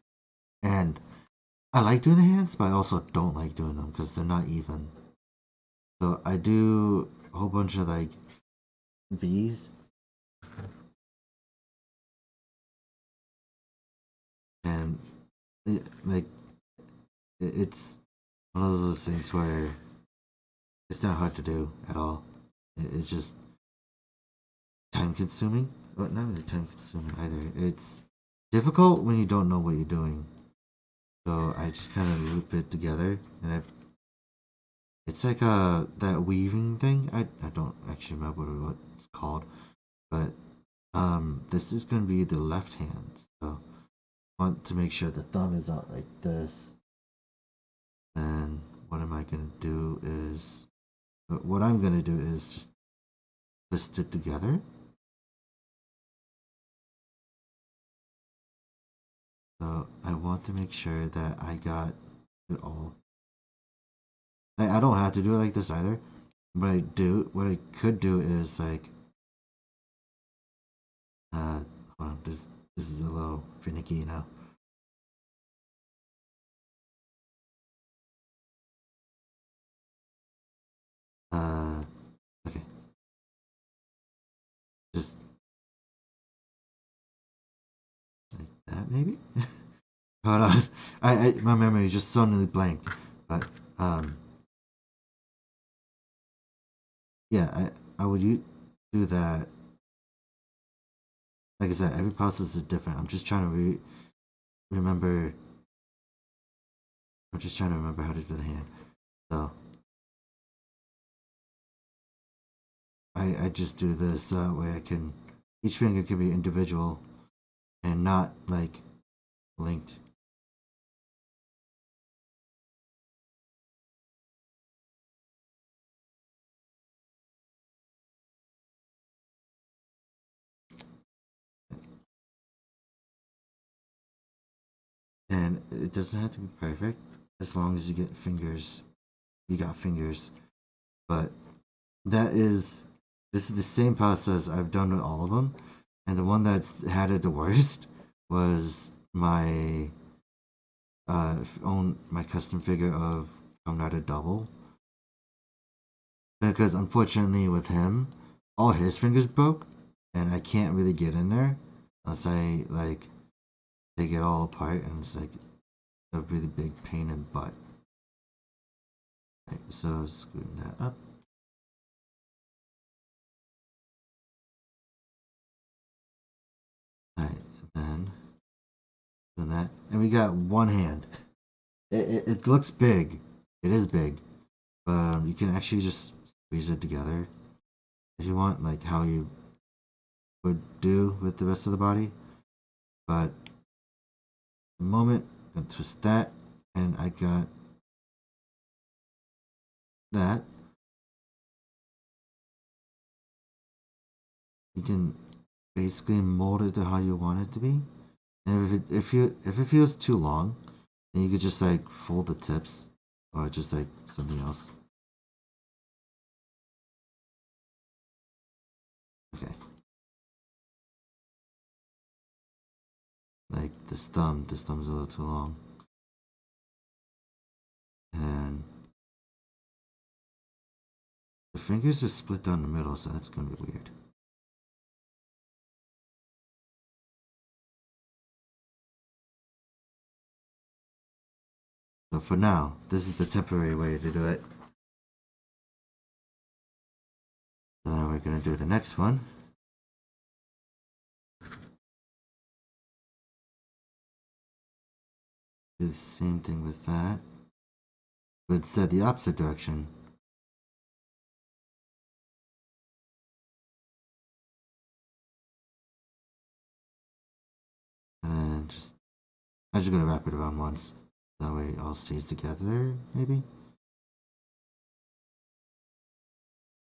And I like doing the hands, but I also don't like doing them because they're not even. So I do a whole bunch of like these, and like it's one of those things where it's not hard to do at all. It's just time consuming. But not really time consuming either. It's difficult when you don't know what you're doing. So I just kind of loop it together, and it's like that weaving thing. I don't actually remember what it's called, but this is gonna be the left hand. So I want to make sure the thumb is out like this. And what am I gonna do is what I'm gonna do is just twist it together. So I want to make sure that I got it all. I don't have to do it like this either. What I could do is like, uh, hold on, this is a little finicky now. Uh, okay, just like that maybe. Hold on, my memory is just suddenly blanked. But yeah, I would do that like I said, every process is different. I'm just trying to remember. I'm just trying to remember how to do the hand. So I just do this way I can. Each finger can be individual and not like linked. And it doesn't have to be perfect as long as you get fingers. You got fingers, but that is this is the same process I've done with all of them, and the one that's had it the worst was my own my custom figure of Comrade Double, because unfortunately with him, all his fingers broke, and I can't really get in there unless I like take it all apart, and it's like a really big pain in the butt. Right, so screwing that up. Alright, then doing that, and we got one hand. It looks big. It is big, but you can actually just squeeze it together if you want, like how you would do with the rest of the body. But the moment I twist that, and I got that, you can basically mold it to how you want it to be. And if it feels too long, then you could just like fold the tips, or just like something else. Okay, like this thumb. This thumb's a little too long, and the fingers are split down the middle, so that's gonna be weird. So for now, this is the temporary way to do it. So now we're gonna do the next one. Do the same thing with that, but instead the opposite direction. And just I'm just gonna wrap it around once. That way it all stays together, maybe?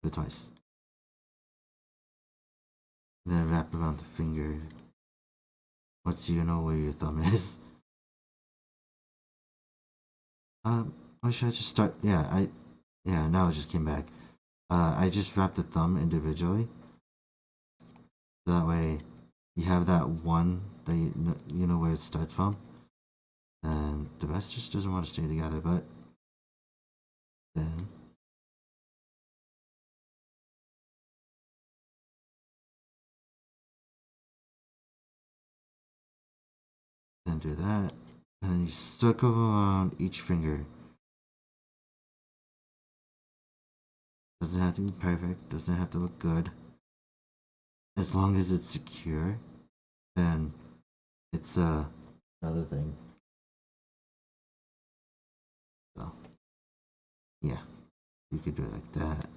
Do it twice. And then wrap around the finger. Once you know where your thumb is. Or should I just start? Yeah, now it just came back. I just wrapped the thumb individually. So that way you have that one that you know where it starts from. And the rest just doesn't want to stay together, but then do that. And then you circle around each finger. Doesn't have to be perfect, doesn't have to look good. As long as it's secure, then it's another thing. So yeah, you could do it like that.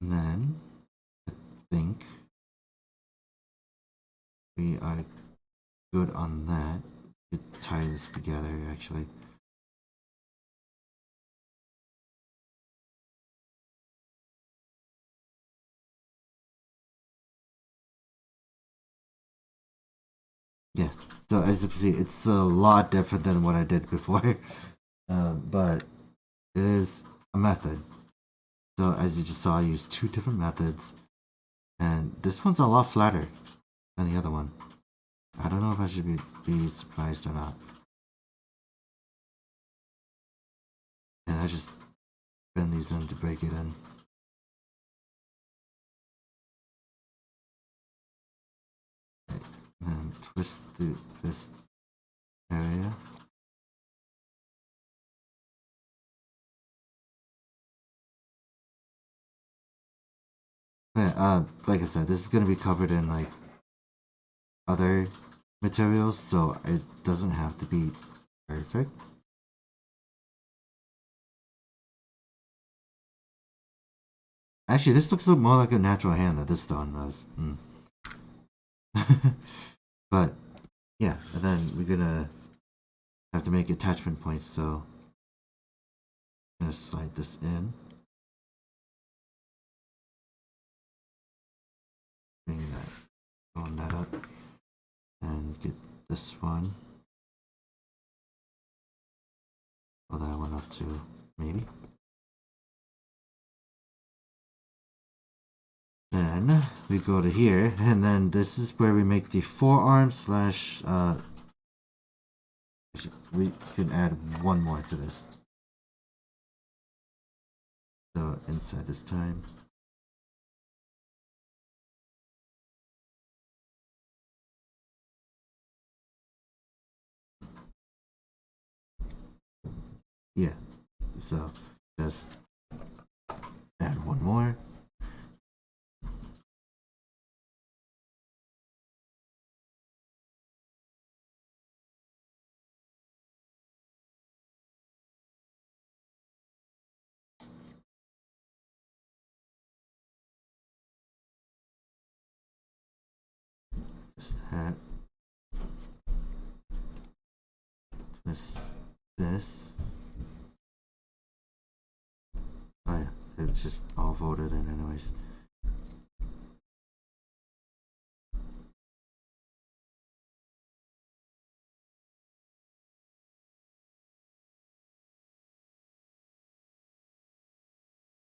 And then I think we are good on that. We could tie this together actually. Yeah. So as you can see, it's a lot different than what I did before, but it is a method. So as you just saw, I used two different methods, and this one's a lot flatter than the other one. I don't know if I should be surprised or not. And I just bend these in to break it in. Right. And twist this area. Yeah, like I said, this is gonna be covered in like other materials, so it doesn't have to be perfect. Actually, this looks more like a natural hand that this stone does. But yeah, and then we're gonna have to make attachment points, so I'm gonna slide this in, bring that, going that up, and get this one. Oh, that one up too, maybe. Then we go to here, and then this is where we make the forearm slash. We can add one more to this. So inside this time. Yeah. So just add one more. Just that. This. Oh yeah, it's just all voted in anyways.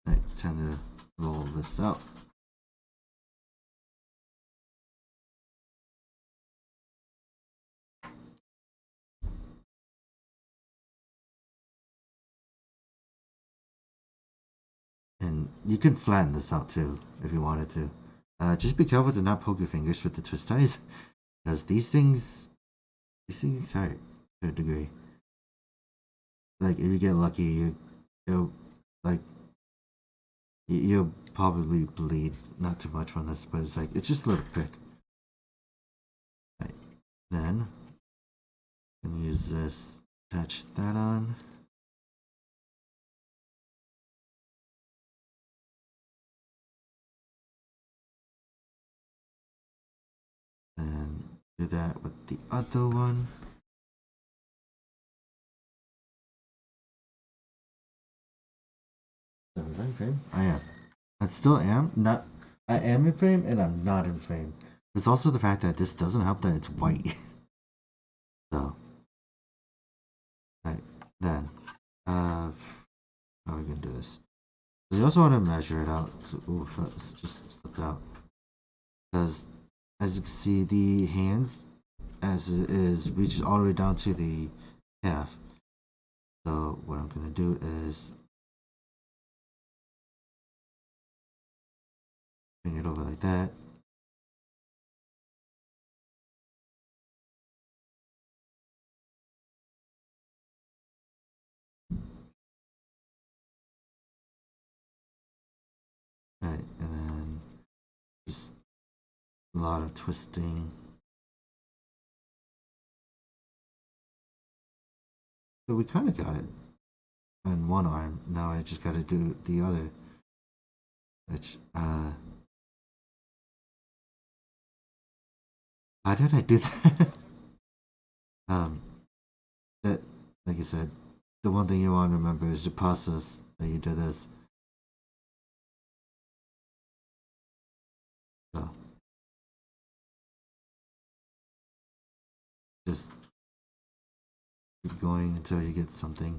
Right, time to roll this out. And you can flatten this out too if you wanted to. Just be careful to not poke your fingers with the twist ties, because these things hurt to a degree. Like if you get lucky, you'll like you'll probably bleed not too much from this, but it's like it's just a little prick. Right. Then I'm gonna use this, attach that on, and do that with the other one. So was I in frame? I am. I still am not. I am in frame, and I'm not in frame. There's also the fact that this doesn't help that it's white. So, right then, how are we gonna do this? So you also want to measure it out. So, ooh, let's just slip out because, as you can see, the hands as it is reaches all the way down to the calf. So what I'm gonna do is bring it over like that. Right, and then just a lot of twisting. So we kind of got it on one arm. Now I just got to do the other, which how did I do that? um, that like I said, the one thing you want to remember is the process that you do this. So just keep going until you get something.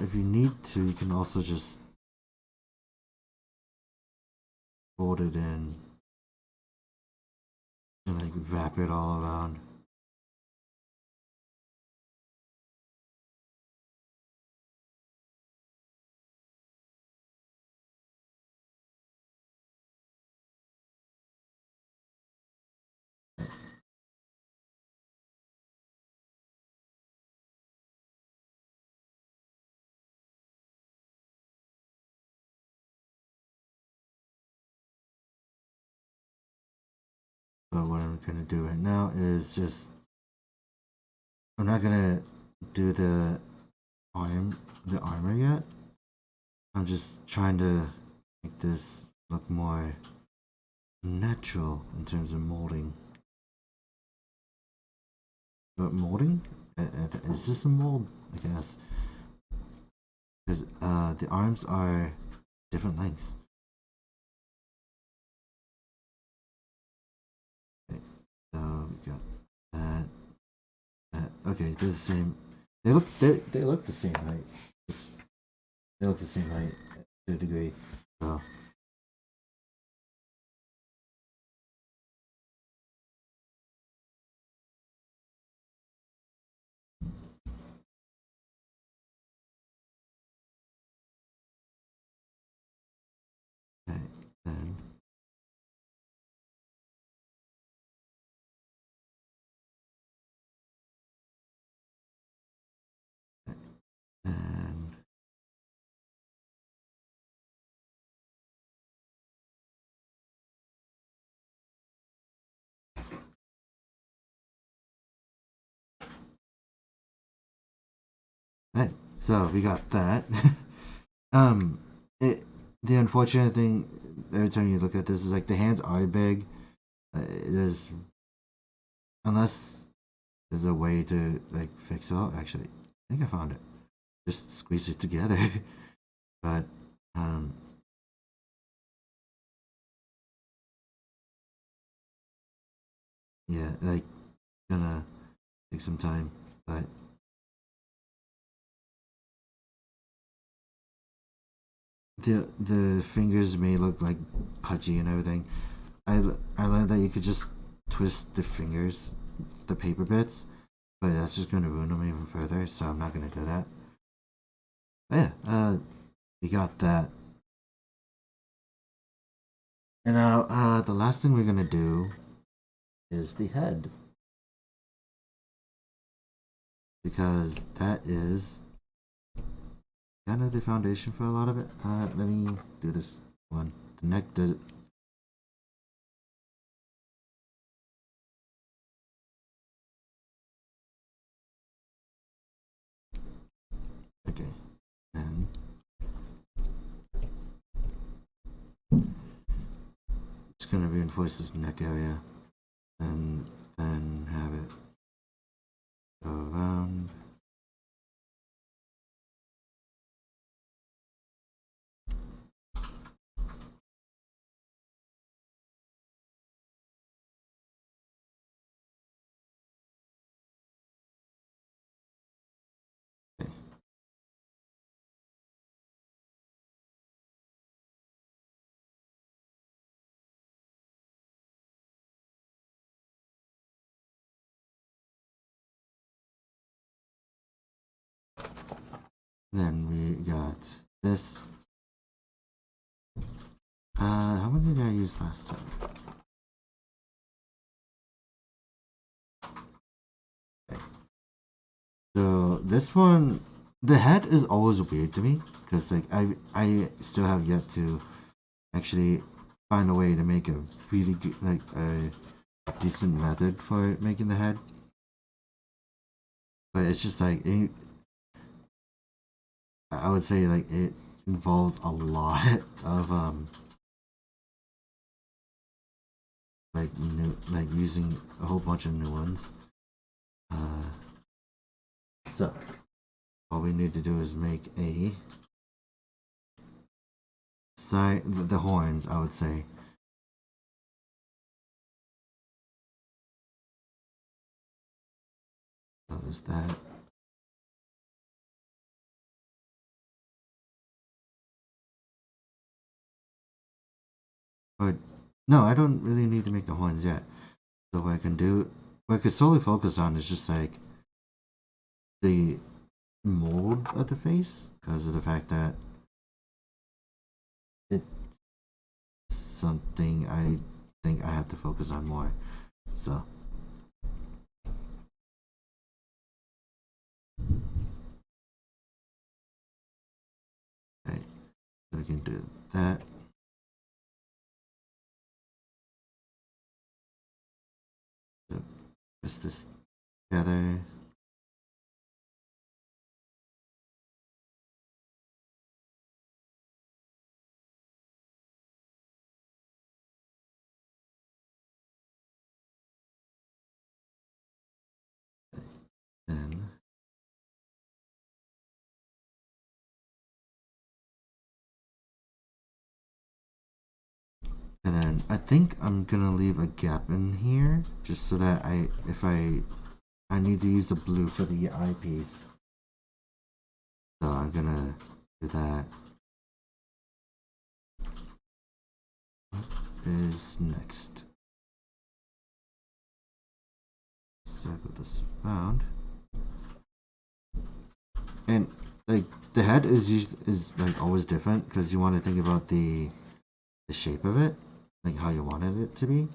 If you need to, you can also just fold it in and like wrap it all around. but what I'm gonna do right now is just I'm not gonna do the armor yet. I'm just trying to make this look more natural in terms of molding. But molding? Is this a mold? I guess. Because the arms are different lengths. Okay, so we got that. Okay, they're the same. They look the same height. They look the same height to a degree. So okay, then and right. So we got that. um, it the unfortunate thing every time you look at this is like the hands are big. There's unless there's a way to like fix it all. Actually, I think I found it. Just squeeze it together. But um, yeah, like gonna take some time. But the fingers may look like pudgy and everything. I learned that you could just twist the fingers, the paper bits, but that's just gonna ruin them even further. So I'm not gonna do that. But yeah, we got that. And now the last thing we're gonna do is the head because that is kind of the foundation for a lot of it. Let me do this one. The neck does. Okay, and just gonna reinforce this neck area, and then have it go around. Okay. Then we got this. How many did I use last time? Okay. So this one, the head is always weird to me because like I still have yet to actually find a way to make a really good, like a decent method for making the head. But it's just like I would say like it involves a lot of like using a whole bunch of new ones. Uh, so all we need to do is make a side the horns. I would say. So there's that. But no, I don't really need to make the horns yet. So what I can do, what I could solely focus on is just like the mold of the face because of the fact that it's something I think I have to focus on more. So, right, so we can do that. twist this together. Then and then I think I'm gonna leave a gap in here just so that if I need to use the blue for the eyepiece. So I'm gonna do that. What is next? Circle this around. And like the head is like always different because you want to think about the shape of it, like how you wanted it to be.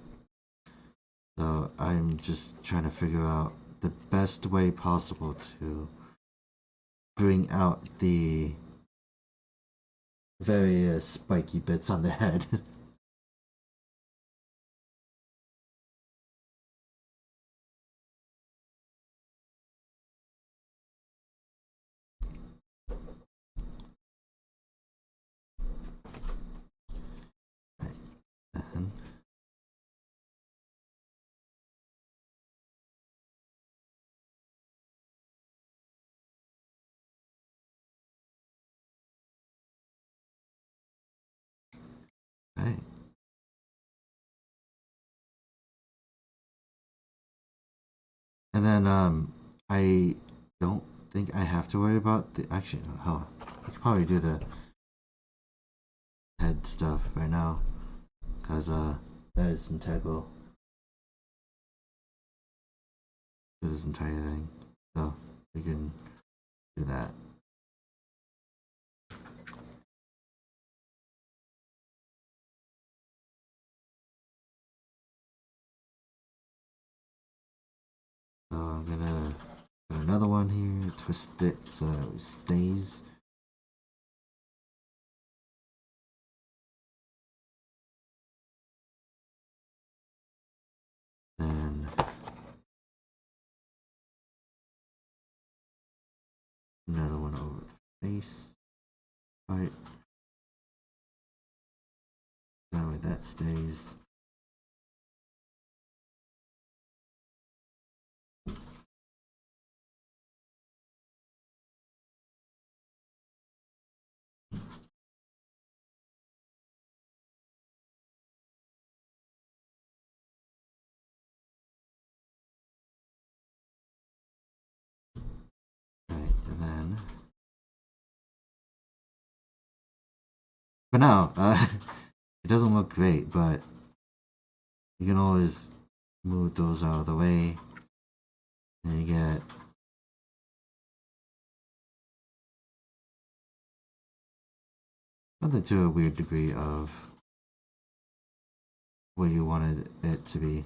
So I'm just trying to figure out the best way possible to bring out the very spiky bits on the head. Right, then. Right. And then I don't think I have to worry about the actually oh I could probably do the head stuff right now because that is integral to this entire thing. So we can do that. So I'm gonna put another one here, twist it so it stays. Then another one over the face. Right, that way that stays. Right, and then for now, it doesn't look great, but you can always move those out of the way, and you get something to a weird degree of what you wanted it to be.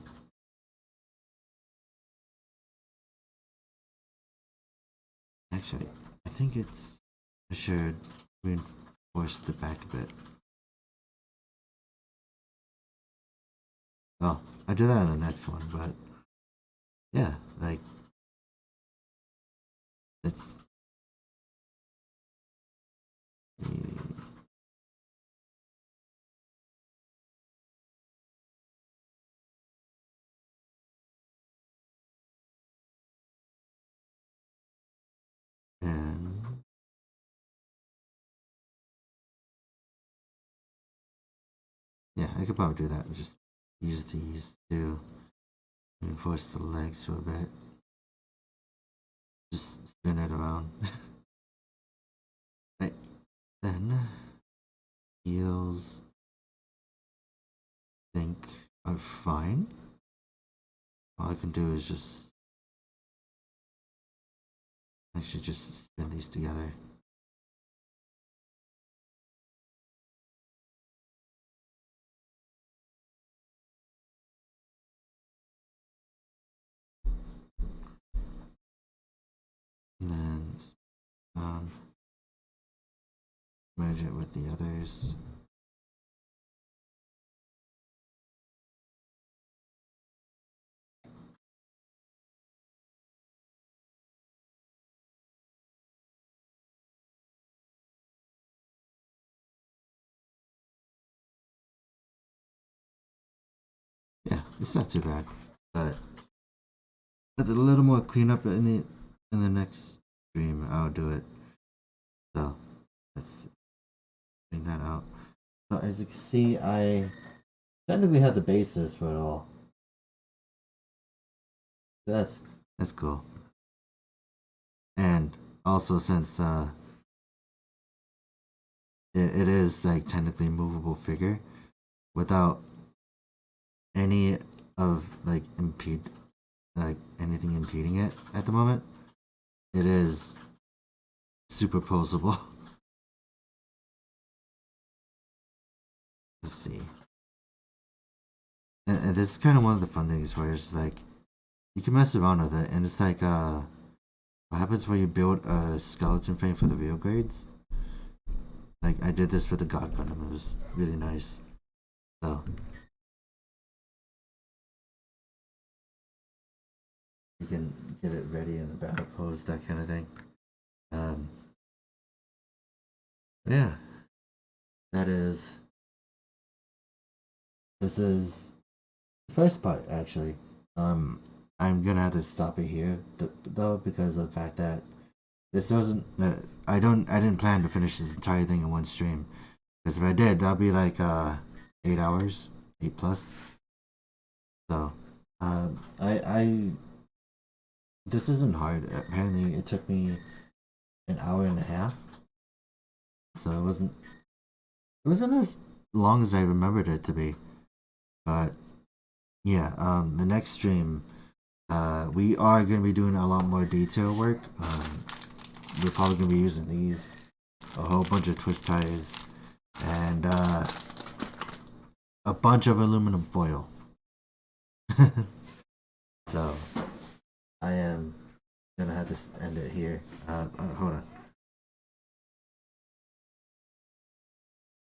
Actually, I think I should reinforce the back a bit. Oh, I do that in the next one, but yeah, like it's and yeah, I could probably do that. Just use these to reinforce the legs to a bit. Just spin it around. Right, then heels I think are fine. All I can do is just actually just spin these together. And then um, merge it with the others. it's not too bad, but with a little more cleanup in the next stream, I'll do it. So let's bring that out. So as you can see, I technically have the basis for it all. That's cool. And also since it is like technically a movable figure without any of like anything impeding it at the moment, it is superposable. Let's see. And this is kind of one of the fun things where it's like you can mess around with it, and it's like what happens when you build a skeleton frame for the real grades? Like I did this for the God Gundam. It was really nice. So you can get it ready in the battle pose, that kind of thing. Um, yeah, that is. This is the first part actually. Um, I'm gonna have to stop it here though because of the fact that this doesn't. I didn't plan to finish this entire thing in one stream. Because if I did, that'd be like 8 hours, 8 plus. So, I this isn't hard. Apparently, it took me an hour and a half. So it wasn't as long as I remembered it to be. But yeah, the next stream, we are gonna be doing a lot more detail work. We're probably gonna be using these, a whole bunch of twist ties, and a bunch of aluminum foil. So I am gonna have to end it here. Hold on.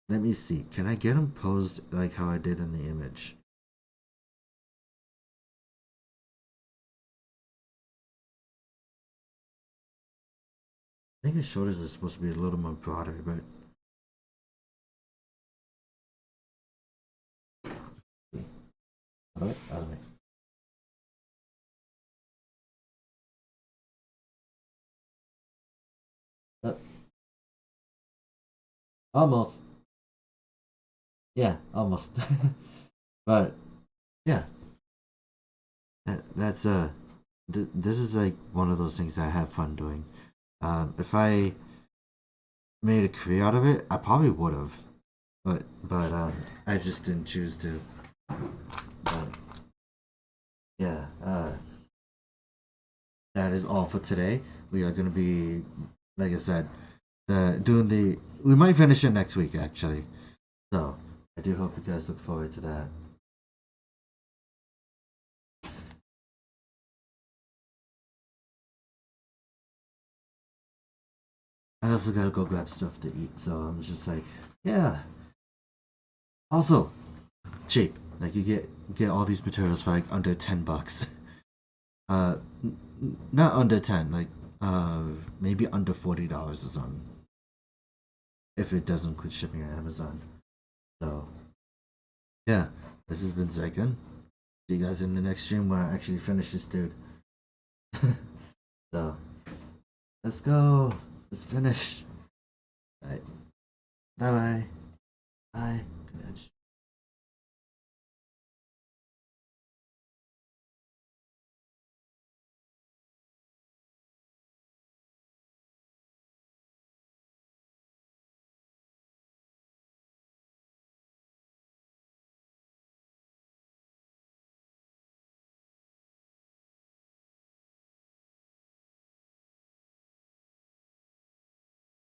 Let me see. Can I get them posed like how I did in the image? I think his shoulders are supposed to be a little more broader, but out of the way. Uh, almost. Yeah, almost. But yeah, that's this is like one of those things that I have fun doing. If I made a career out of it, I probably would have, but I just didn't choose to. But yeah, that is all for today. We are going to be, like I said, doing the. We might finish it next week, actually. So I do hope you guys look forward to that. I also gotta go grab stuff to eat, so I'm just like, yeah. Also, cheap. Like you get all these materials for like under $10. Not under 10, like maybe under $40 or something. If it doesn't include shipping on Amazon. So yeah, this has been Zryken. See you guys in the next stream when I actually finish this dude. So let's go. Let's finish. Alright. Bye bye. Bye.